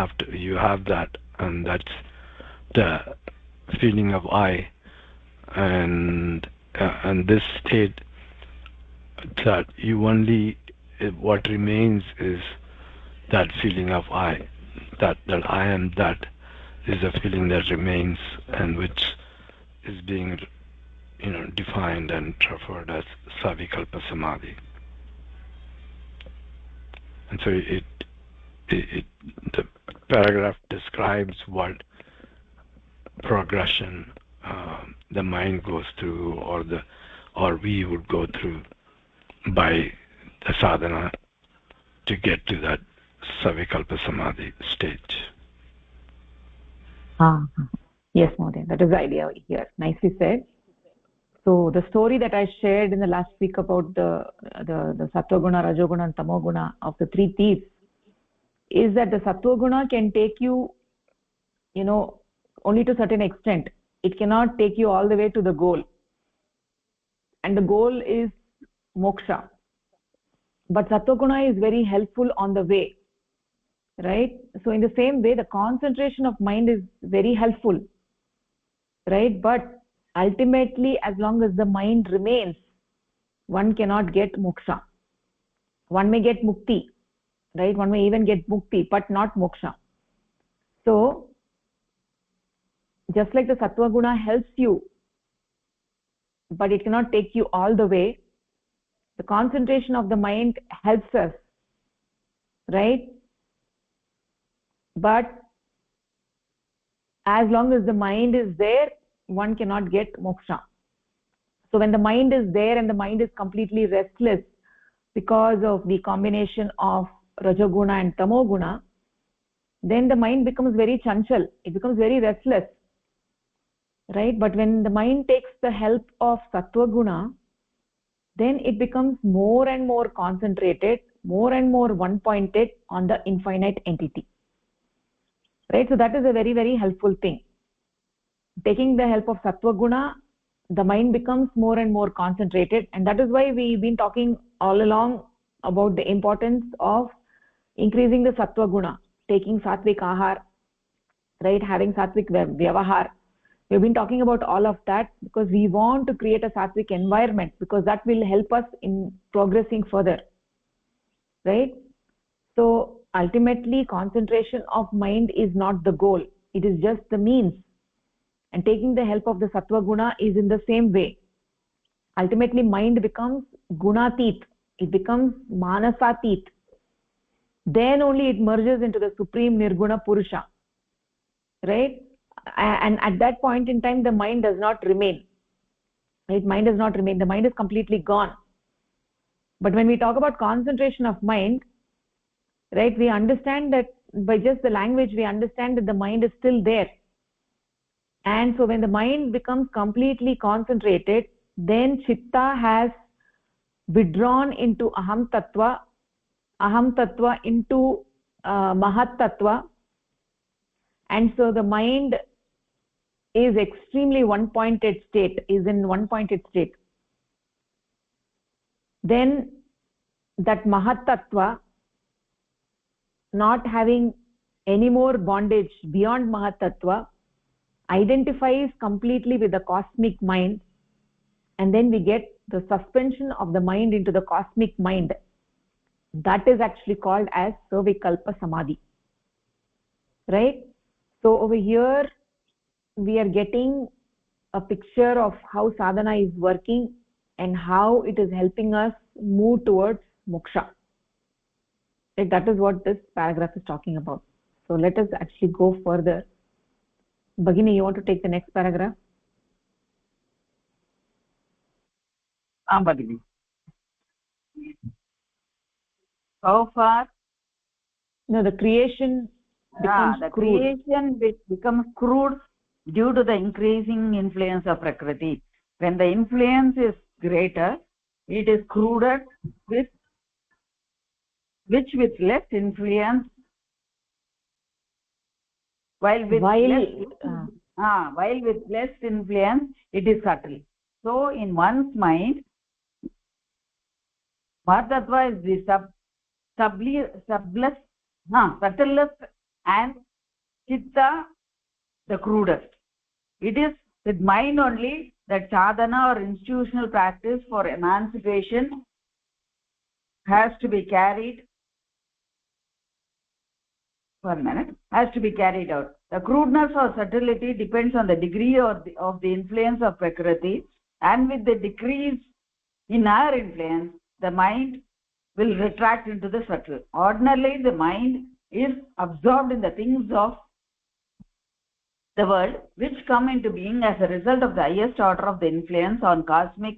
have that, and that's the feeling of I, and this state that you only, what remains is that feeling of I, that I am that is a feeling that remains and which is being defined and referred as savikalpa samadhi. And so the paragraph describes what progression the mind goes through, or we would go through by the sadhana to get to that savikalpa samadhi stage. Yes, Mahodaya, that is the idea here. Nicely said. So the story that I shared in the last week about the sattva-guna, rajoguna and tamoguna of the three thieves is that the sattva-guna can take you, only to a certain extent. It cannot take you all the way to the goal. And the goal is moksha. But sattva-guna is very helpful on the way. Right? So in the same way, the concentration of mind is very helpful. Right? But ultimately, as long as the mind remains, one cannot get moksha. One may get mukti, right? One may even get mukti, but not moksha. So just like the sattva guna helps you, but it cannot take you all the way, the concentration of the mind helps us, right? But as long as the mind is there, one cannot get moksha. So when the mind is there and the mind is completely restless because of the combination of rajoguna and tamoguna, then the mind becomes very chanchal. It becomes very restless, right? But when the mind takes the help of sattva guna, then it becomes more and more concentrated, more and more one pointed on the infinite entity, right? So that is a very, very helpful thing. Taking the help of sattva guna, the mind becomes more and more concentrated, and that is why we've been talking all along about the importance of increasing the sattva guna, taking sattvic ahar, right? Having sattvic vyavahar. We've been talking about all of that because we want to create a sattvic environment, because that will help us in progressing further, right? So ultimately, concentration of mind is not the goal. It is just the means. And taking the help of the sattva guna is in the same way. Ultimately, mind becomes gunatit. It becomes manasatit. Then only it merges into the supreme nirguna purusha, right? And at that point in time, the mind does not remain, right? Mind does not remain. The mind is completely gone. But when we talk about concentration of mind, right, we understand that by just the language, we understand that the mind is still there. And so when the mind becomes completely concentrated, then chitta has withdrawn into aham tattva into mahat tattva, and so the mind is extremely one pointed state, is in one pointed state. Then that mahat tattva, not having any more bondage beyond mahat tattva, identifies completely with the cosmic mind, and then we get the suspension of the mind into the cosmic mind. That is actually called as savikalpa samadhi, right? So over here we are getting a picture of how sadhana is working and how it is helping us move towards moksha. Right? That is what this paragraph is talking about. So let us actually go further. Bhagini, you want to take the next paragraph? Bhagini. How far? No, the creation becomes crude. Creation becomes crude due to the increasing influence of Prakriti. When the influence is greater, it is cruded with less influence, while with less influence it is subtle. So in one's mind, Mahatattva is the subtlest, and Chitta the crudest. It is with mind only that sadhana or institutional practice for emancipation has to be carried. Has to be carried out. The crudeness or subtlety depends on the degree of the influence of Prakriti and with the decrease in our influence, the mind will retract into the subtle. Ordinarily, the mind is absorbed in the things of the world, which come into being as a result of the highest order of the influence on cosmic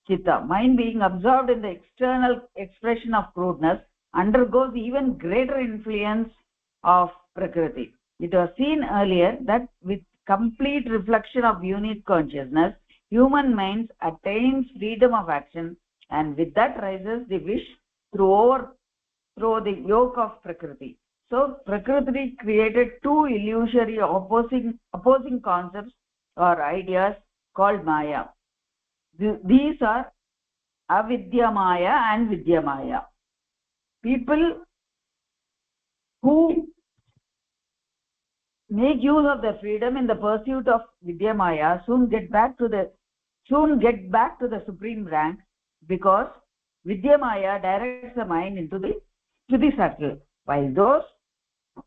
chitta. Mind being absorbed in the external expression of crudeness undergoes even greater influence of Prakriti. It was seen earlier that with complete reflection of unit consciousness, human minds attains freedom of action, and with that rises the wish to overthrow the yoke of Prakriti. So Prakriti created two illusory opposing concepts or ideas called Maya. These are Avidyamaya and Vidyamaya. People who make use of their freedom in the pursuit of Vidyamaya soon get back to the supreme rank, because Vidyamaya directs the mind into the subtle, while those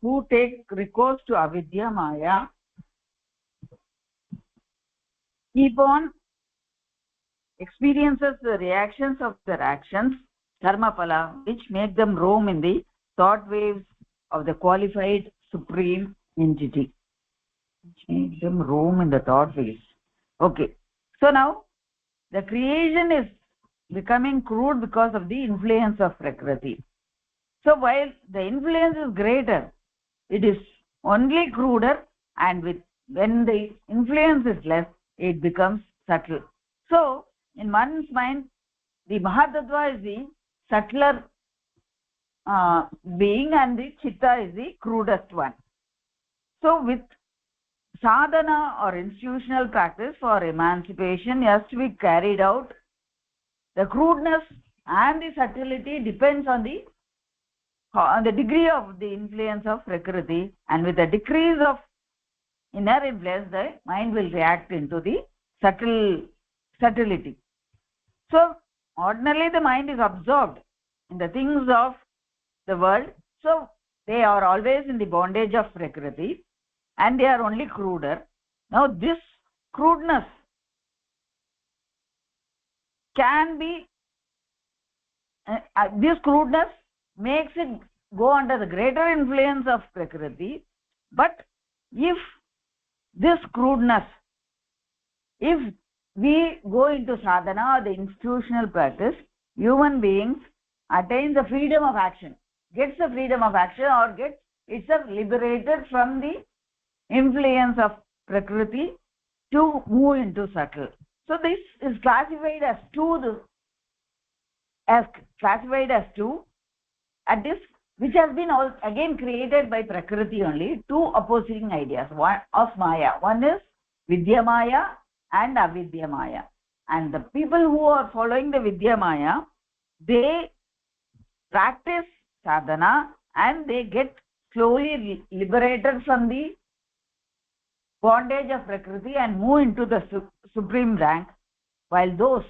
who take recourse to Avidyamaya keep on experiences the reactions of their actions, karma phala, which make them roam in the thought waves of the qualified supreme entity. Which make them roam in the thought waves. Okay. So now the creation is becoming crude because of the influence of Prakriti. So while the influence is greater, it is only cruder, and when the influence is less, it becomes subtle. So in one's mind, the Mahatattva is the subtler being, and the Chitta is the crudest one. So with sadhana or institutional practice for emancipation has to be carried out, the crudeness and the subtlety depends on the degree of the influence of Prakriti, and with the decrease of inner influence, the mind will react into the subtlety. So ordinarily the mind is absorbed in the things of the world, so they are always in the bondage of Prakriti, and they are only cruder. Now this crudeness can be this crudeness makes it go under the greater influence of Prakriti. But if this crudeness, if we go into sadhana or the institutional practice, human beings attain the freedom of action, gets the freedom of action, or gets itself liberated from the influence of Prakriti to move into subtle. So this is classified as two, at this, which has been again created by Prakriti only, two opposing ideas of Maya. One is Vidyamaya and Avidyamaya. And the people who are following the Vidyamaya, they practice sadhana and they get slowly liberated from the bondage of Prakriti and move into the supreme rank, while those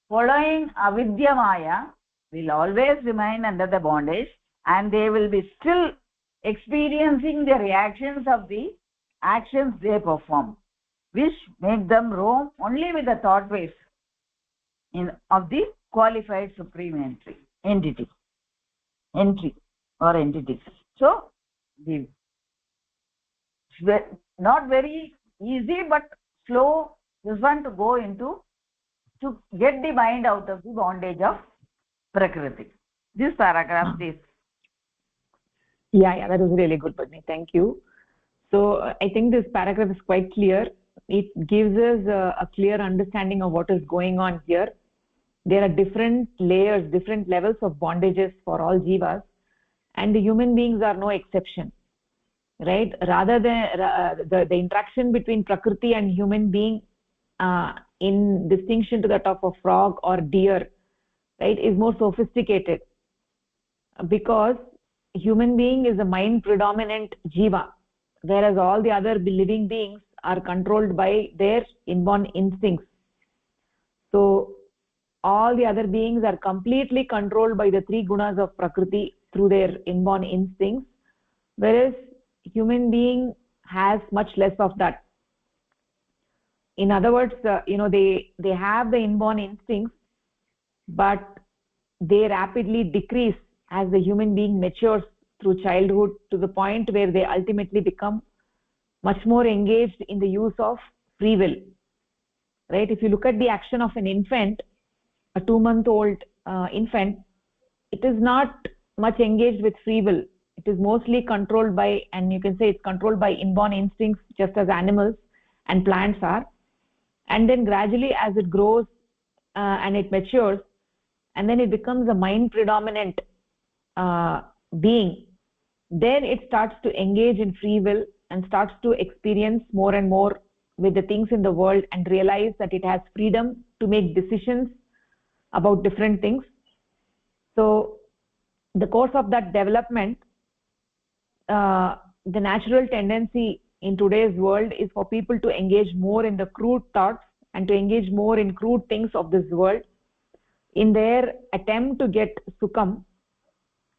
following Avidyamaya will always remain under the bondage, and they will be still experiencing the reactions of the actions they perform, which make them roam only with the thought waves of the qualified supreme entity. So the not very easy but slow this one to go into, to get the mind out of the bondage of Prakriti. This paragraph is Yeah, that was really good, Padmi. Thank you. So I think this paragraph is quite clear. It gives us a clear understanding of what is going on here. There are different layers, different levels of bondages for all jivas, and the human beings are no exception, right? Rather than the interaction between Prakriti and human being, in distinction to that of a frog or deer, right, is more sophisticated, because human being is a mind predominant jiva, whereas all the other living beings are controlled by their inborn instincts. So all the other beings are completely controlled by the three gunas of Prakriti through their inborn instincts, whereas human being has much less of that. in other words, they have the inborn instincts, but they rapidly decrease as the human being matures through childhood, to the point where they ultimately become much more engaged in the use of free will. Right? If you look at the action of an infant, a 2-month-old infant, it is not much engaged with free will. It is mostly controlled by, and you can say it's controlled by, inborn instincts, just as animals and plants are. And then gradually, as it grows and it matures, and then it becomes a mind predominant being, then it starts to engage in free will and starts to experience more and more with the things in the world, and realize that it has freedom to make decisions about different things. So the course of that development, the natural tendency in today's world is for people to engage more in the crude thoughts and to engage more in crude things of this world, in their attempt to get sukham,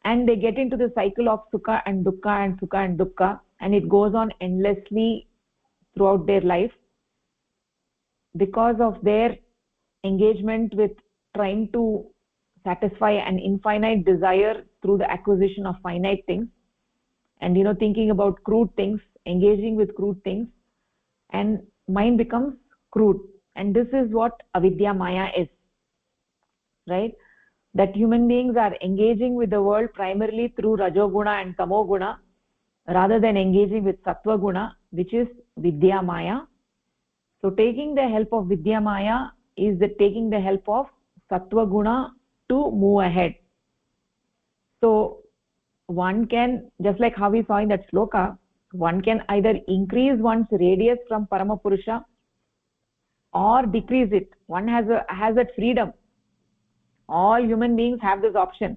and they get into the cycle of sukha and dukkha and sukha and dukkha, and it goes on endlessly throughout their life, because of their engagement with trying to satisfy an infinite desire through the acquisition of finite things, and thinking about crude things, engaging with crude things, and mind becomes crude. And this is what avidya maya is, right? That human beings are engaging with the world primarily through rajoguna and tamoguna, rather than engaging with sattva guna, which is vidya maya. So taking the help of vidya maya is taking the help of sattva guna to move ahead. So one can, just like how we saw in that shloka, one can either increase one's radius from Paramapurusha or decrease it. One has that freedom. All human beings have this option,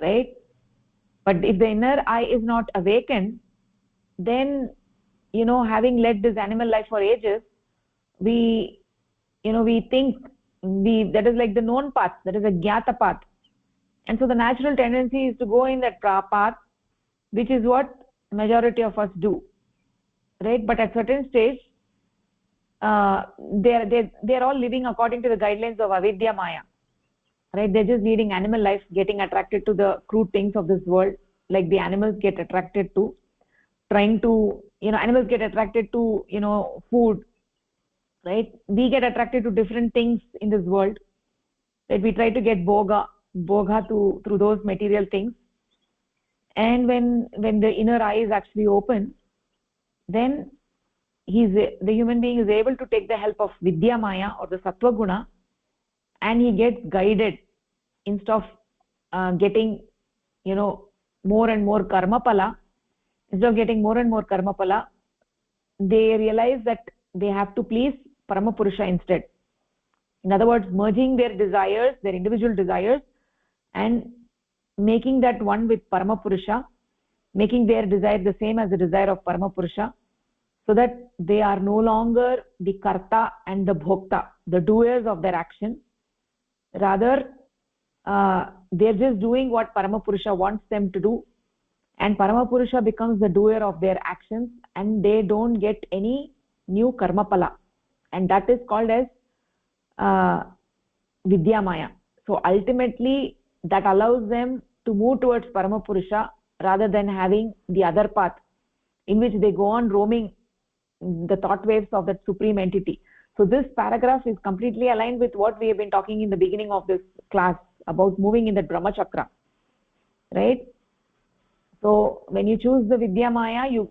right? But if the inner eye is not awakened, then having led this animal life for ages, we think that is like the known path, that is a jnata path, and so the natural tendency is to go in that path, which is what majority of us do, right? But at certain stage, they're all living according to the guidelines of avidya maya, right? They're just leading animal life, getting attracted to the crude things of this world, like the animals get attracted to, animals get attracted to food, right? We get attracted to different things in this world, right? We try to get bhoga through those material things, and when the inner eye is actually open, then the human being is able to take the help of vidya maya or the sattva guna, and he gets guided. Instead of getting more and more karma pala, they realize that they have to please Paramapurusha instead. In other words, merging their desires, their individual desires, and making that one with Paramapurusha, making their desire the same as the desire of Paramapurusha, so that they are no longer the karta and the bhokta, the doers of their action. Rather, they're just doing what Paramapurusha wants them to do, and Paramapurusha becomes the doer of their actions, and they don't get any new karma pala, and that is called as vidya maya. So ultimately that allows them to move towards Paramapurusha, rather than having the other path in which they go on roaming the thought waves of that supreme entity. So this paragraph is completely aligned with what we have been talking in the beginning of this class about moving in the Brahma Chakra, right? So when you choose the vidya maya, you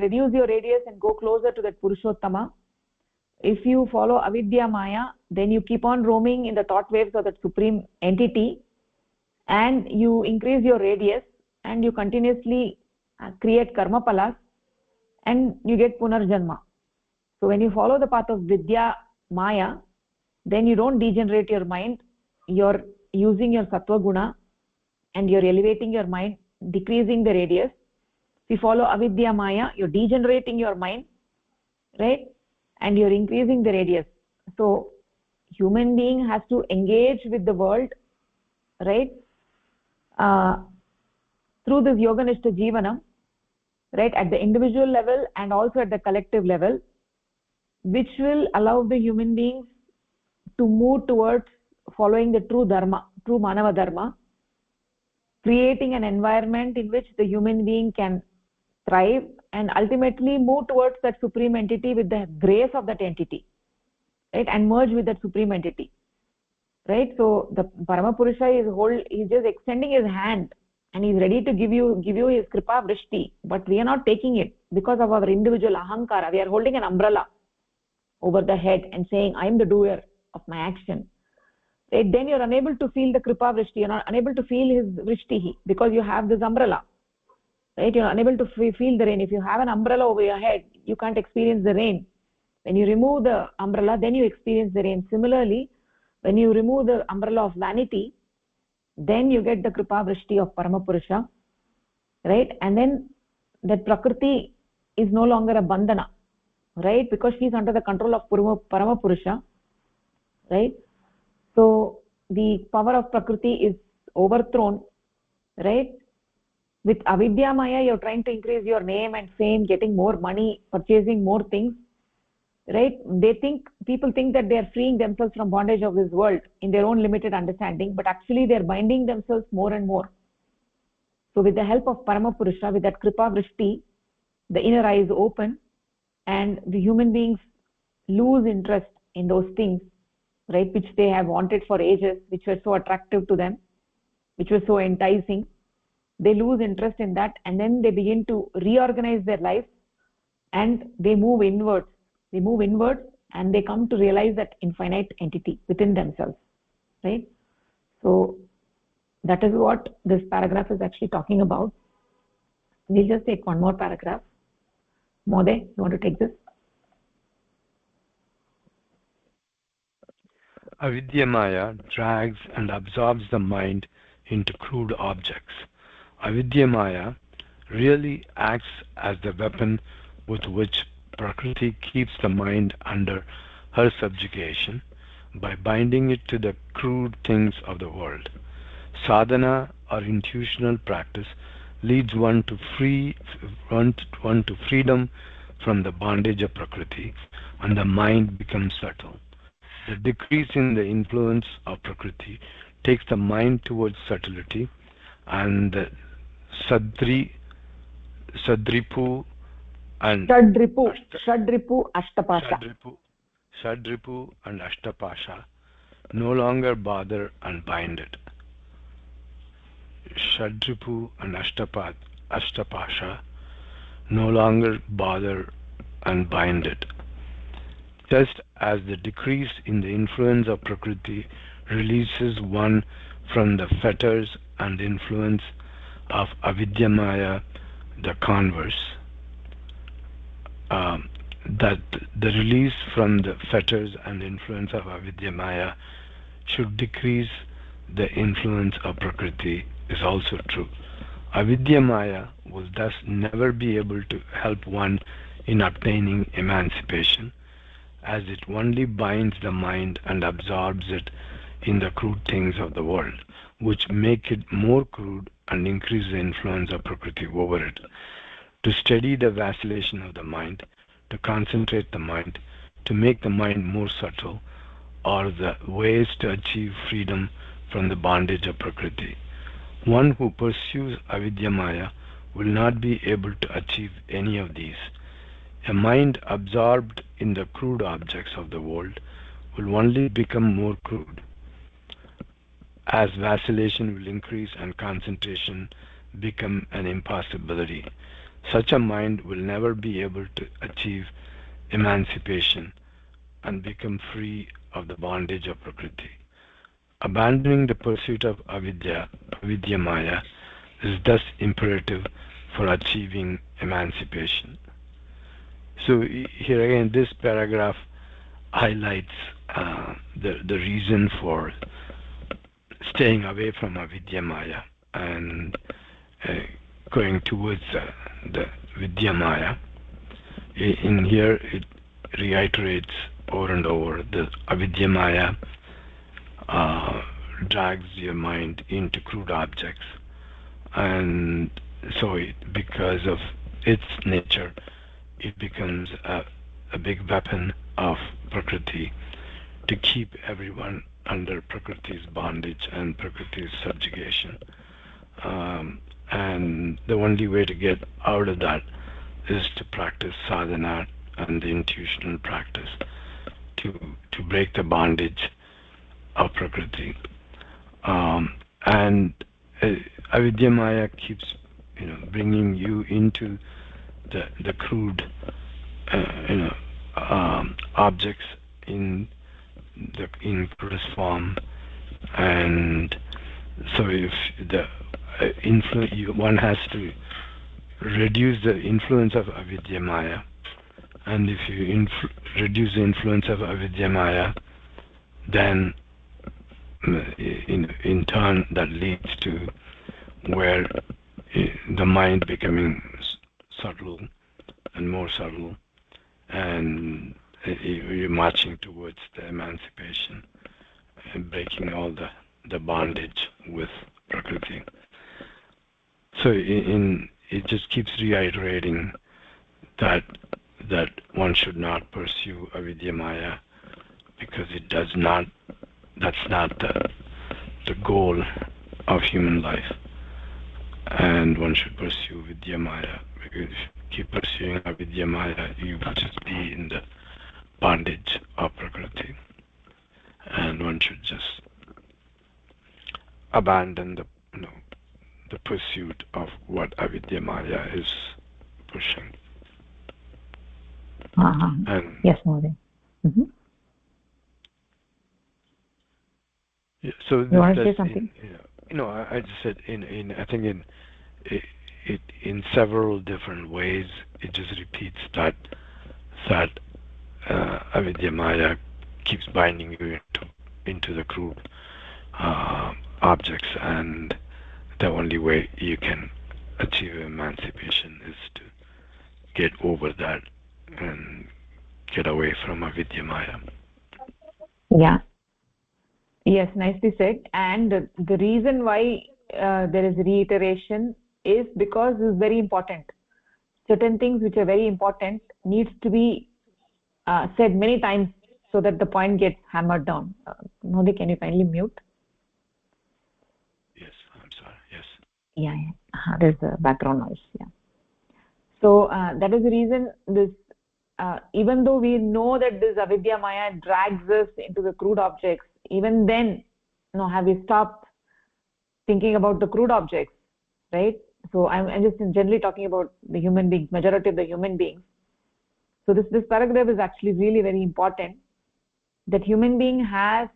reduce your radius and go closer to that Purushottama. If you follow avidya maya, then you keep on roaming in the thought waves of that supreme entity, and you increase your radius, and you continuously create karma palas, and you get punarjanma. So when you follow the path of vidya maya, then you don't degenerate your mind. You're using your sattva guna, and you're elevating your mind, decreasing the radius. If you follow avidya maya, you're degenerating your mind, right? And you're increasing the radius. So human being has to engage with the world, right? Through this yoganishta jivanam, right? At the individual level and also at the collective level, which will allow the human beings to move towards following the true dharma, true manava dharma, creating an environment in which the human being can thrive and ultimately move towards that supreme entity with the grace of that entity, right, and merge with that supreme entity, right? So the Paramapurusha he's just extending his hand and he's ready to give you his kripa vrishti, but we are not taking it because of our individual ahankara. We are holding an umbrella over the head and saying, I am the doer of my action. Right? Then you're unable to feel the kripa vrishti. You're not unable to feel his vrishti because you have this umbrella. Right? You're unable to feel the rain. If you have an umbrella over your head, you can't experience the rain. When you remove the umbrella, then you experience the rain. Similarly, when you remove the umbrella of vanity, then you get the kripa vrishti of Paramapurusha, right? And then that Prakriti is no longer a bandhana, right? Because she is under the control of Paramapurusha, right? So the power of Prakriti is overthrown, right? With avidya maya, you're trying to increase your name and fame, getting more money, purchasing more things, right? People think that they are freeing themselves from bondage of this world in their own limited understanding, but actually they're binding themselves more and more. So with the help of Paramapurusha, with that kripa vrishti, the inner eyes open and the human beings lose interest in those things, right, which they have wanted for ages, which were so attractive to them, which were so enticing. They lose interest in that, and then they begin to reorganize their life and they move inwards. They move inwards and they come to realize that infinite entity within themselves, right? So that is what this paragraph is actually talking about. We'll just take one more paragraph. Mode, you want to take this? Avidyamaya drags and absorbs the mind into crude objects. Avidyamaya really acts as the weapon with which Prakriti keeps the mind under her subjugation by binding it to the crude things of the world. Sadhana or intuitional practice leads one to freedom from the bondage of Prakriti, and the mind becomes subtle. The decrease in the influence of Prakriti takes the mind towards subtlety, and the Sadripu and Shadripu Ashtapasha. Shadripu and Ashtapasha no longer bother and bind it. Shadripu and Ashtapasha no longer bother and bind it. Just as the decrease in the influence of Prakriti releases one from the fetters and influence of Avidyamaya, the converse, that the release from the fetters and influence of Avidyamaya should decrease the influence of Prakriti is also true. Avidyamaya will thus never be able to help one in obtaining emancipation, as it only binds the mind and absorbs it in the crude things of the world, which make it more crude and increase the influence of Prakriti over it. To steady the vacillation of the mind, to concentrate the mind, to make the mind more subtle, are the ways to achieve freedom from the bondage of Prakriti. One who pursues Avidyamaya will not be able to achieve any of these. A mind absorbed in the crude objects of the world will only become more crude, as vacillation will increase and concentration become an impossibility. Such a mind will never be able to achieve emancipation and become free of the bondage of Prakriti. Abandoning the pursuit of Avidyamaya, is thus imperative for achieving emancipation. So here again, this paragraph highlights the reason for staying away from Avidyamaya and going towards the Vidyamaya. In here, it reiterates over and over the Avidyamaya drags your mind into crude objects, and so because of its nature, it becomes a big weapon of Prakriti to keep everyone under Prakriti's bondage and Prakriti's subjugation. And the only way to get out of that is to practice sadhana and the intuitional practice to break the bondage of Prakriti. And Avidya Maya keeps bringing you into the crude objects in crudest form, and so if the one has to reduce the influence of Avidya Maya, and if you reduce the influence of Avidya Maya, then in turn that leads to where the mind becoming subtle and more subtle, and you're marching towards the emancipation and breaking all the bondage with Prakriti. So it just keeps reiterating that one should not pursue Avidya Maya, because that's not the goal of human life, and one should pursue Vidya Maya, because if you keep pursuing Avidya Maya, you will just be in the bondage of Prakriti, and one should just abandon the pursuit of what Avidya Maya is pushing. And yes, Mother. Mm-hmm. Yeah, so you want to say something? I just said I think in several different ways it just repeats that Avidya Maya keeps binding you into the crude objects, and the only way you can achieve emancipation is to get over that and get away from Avidya Maya. Yeah. Yes, nicely said. And the reason why there is reiteration is because this is very important. Certain things which are very important needs to be said many times so that the point gets hammered down. Modi, can you kindly mute? Yes, I'm sorry. Yes. Yeah. There's a background noise. Yeah. So that is the reason this. Even though we know that this Avidya Maya drags us into the crude objects, even then, have we stopped thinking about the crude objects, right? So I'm just generally talking about the human beings, majority of the human beings. So this paragraph is actually really very important, that human being has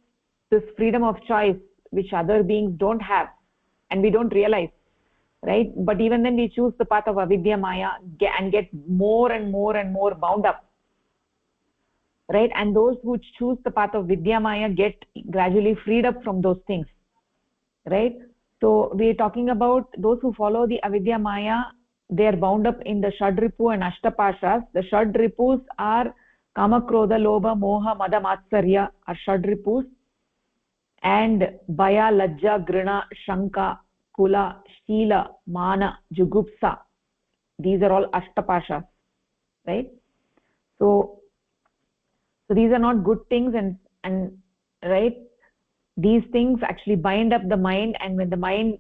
this freedom of choice which other beings don't have, and we don't realize, right? But even then we choose the path of Avidya Maya and get more and more and more bound up, right? And those who choose the path of Vidya Maya get gradually freed up from those things, right? So we are talking about those who follow the Avidya Maya, they are bound up in the Shadripu and Ashtapashas. The Shadripus are Kama, Krodha, Lobha, Moha, Mada, Matsarya are Shadripus, and Bhaya, Lajja, Grina, Shanka, Kula, Shila, Mana, Jugupsa, these are all Ashtapashas, right? So these are not good things, and right, these things actually bind up the mind, and when the mind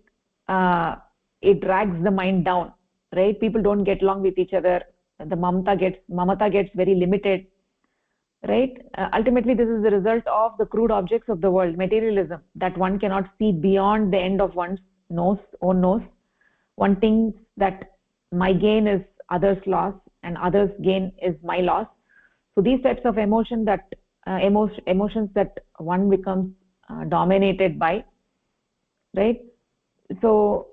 it drags the mind down, right? People don't get along with each other, the mamata gets very limited, right? Ultimately this is the result of the crude objects of the world, materialism, that one cannot see beyond the end of one's own nose. One thinks that my gain is others' loss and others' gain is my loss. So these types of emotions that one becomes dominated by, right? So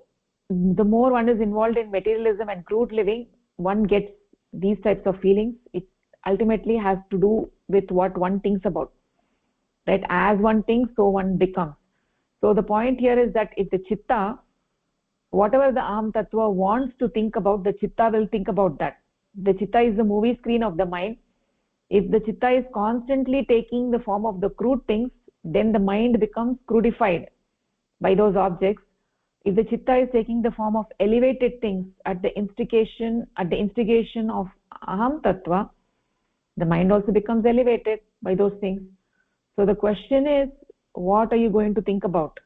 the more one is involved in materialism and crude living, one gets these types of feelings. It ultimately has to do with what one thinks about, right? As one thinks, so one becomes. So the point here is that if the chitta, whatever the Aham Tattva wants to think about, the chitta will think about that. The chitta is the movie screen of the mind. If the chitta is constantly taking the form of the crude things, then the mind becomes crudified by those objects. If the chitta is taking the form of elevated things at the instigation of Aham Tattva, The mind also becomes elevated by those things. So the question is, what are you going to think about?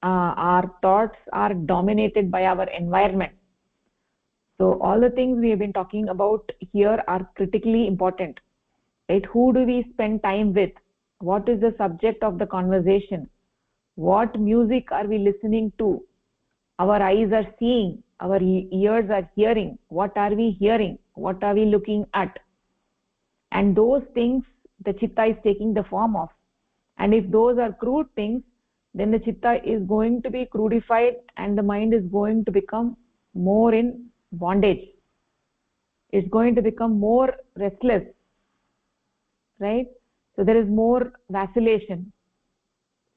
Our thoughts are dominated by our environment. So all the things we have been talking about here are critically important, right? Who do we spend time with? What is the subject of the conversation? What music are we listening to? Our eyes are seeing, our ears are hearing. What are we hearing? What are we looking at? And those things the chitta is taking the form of. And if those are crude things, then the chitta is going to be crudified and the mind is going to become more in bondage. It's going to become more restless, right? So there is more vacillation.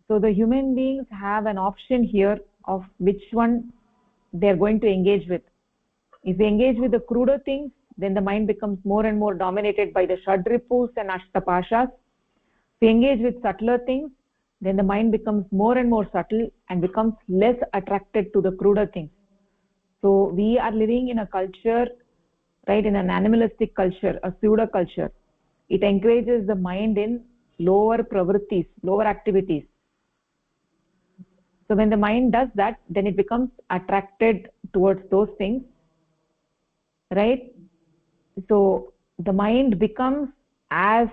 So the human beings have an option here of which one they are going to engage with. If we engage with the cruder things, then the mind becomes more and more dominated by the Shadripus and Ashtapashas. If we engage with subtler things, then the mind becomes more and more subtle and becomes less attracted to the cruder things. So we are living in a culture, right, in an animalistic culture, a pseudo culture. It encourages the mind in lower pravrittis, lower activities. So when the mind does that, then it becomes attracted towards those things, right? So the mind becomes as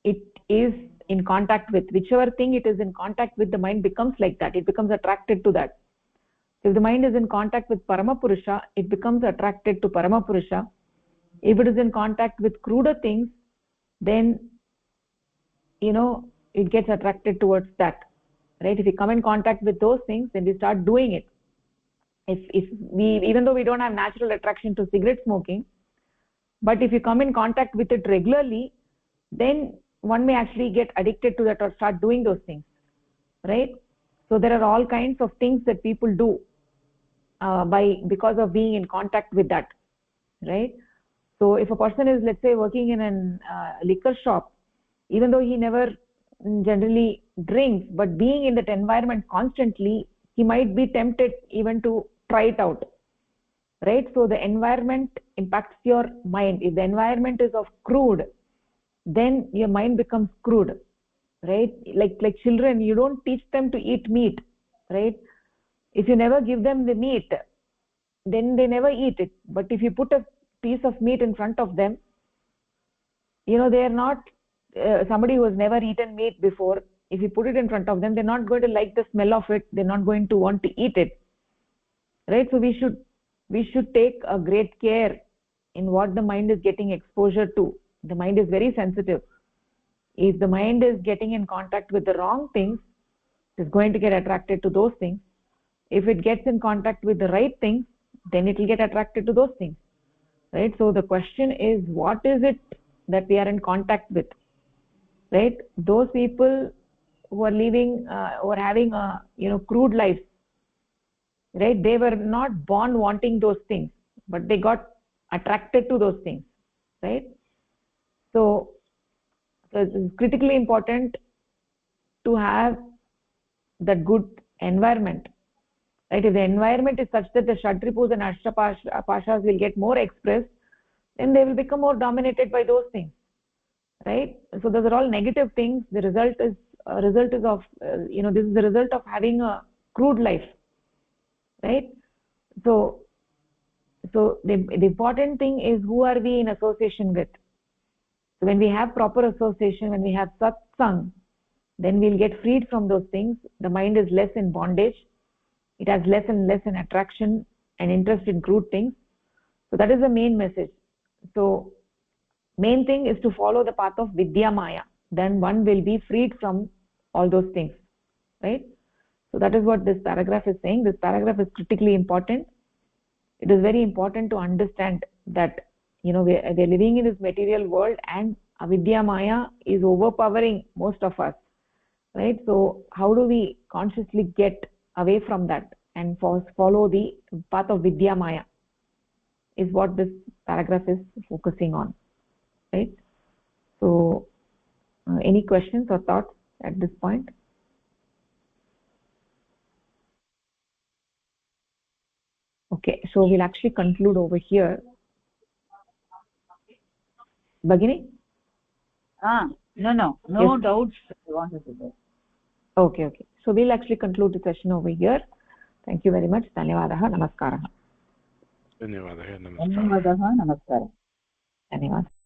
it is in contact with, whichever thing it is in contact with, the mind becomes like that. It becomes attracted to that. So if the mind is in contact with Paramapurusha, it becomes attracted to Paramapurusha. If it is in contact with cruder things, then it gets attracted towards that, right? If we come in contact with those things, then we start doing it. If we, even though we don't have natural attraction to cigarette smoking, but if you come in contact with it regularly, then one may actually get addicted to that or start doing those things, right? So there are all kinds of things that people do because of being in contact with that, right? So if a person is, let's say, working in a liquor shop, even though he never generally drinks, but being in that environment constantly, he might be tempted even to try it out, right? So the environment impacts your mind. If the environment is of crude, then your mind becomes crude, right? Like children, you don't teach them to eat meat, right? If you never give them the meat, then they never eat it. But if you put a piece of meat in front of them, they are not somebody who has never eaten meat before. If you put it in front of them, they're not going to like the smell of it. They're not going to want to eat it, right? So we should take a great care in what the mind is getting exposure to. The mind is very sensitive. If the mind is getting in contact with the wrong things, it is going to get attracted to those things. If it gets in contact with the right things, then it will get attracted to those things, right? So the question is, what is it that we are in contact with, right? Those people who are living or having a crude life, right? They were not born wanting those things, but they got attracted to those things, right? So it's critically important to have that good environment, right? If the environment is such that the Shadripus and Ashtapashas will get more expressed, then they will become more dominated by those things, right? So those are all negative things. The result is of this is the result of having a crude life, right? So the important thing is, who are we in association with? So when we have proper association, when we have satsang, then we'll get freed from those things. The mind is less in bondage. It has less and less in attraction and interest in crude things. So that is the main message. So main thing is to follow the path of Vidya Maya. Then one will be freed from all those things, right? So that is what this paragraph is saying. This paragraph is critically important. It is very important to understand that we're living in this material world, and avidya maya is overpowering most of us, right? So how do we consciously get away from that and follow the path of vidya maya is what this paragraph is focusing on, right? So any questions or thoughts at this point? Okay, so we'll actually conclude over here. Bagini? No Yes. doubts I wanted to say. Okay. So we'll actually conclude the session over here. Thank you very much. Dhanyavadah. Namaskaraः. धन्यवादः नमस्कारः धन्यवादः नमस्कारः धन्यवादः.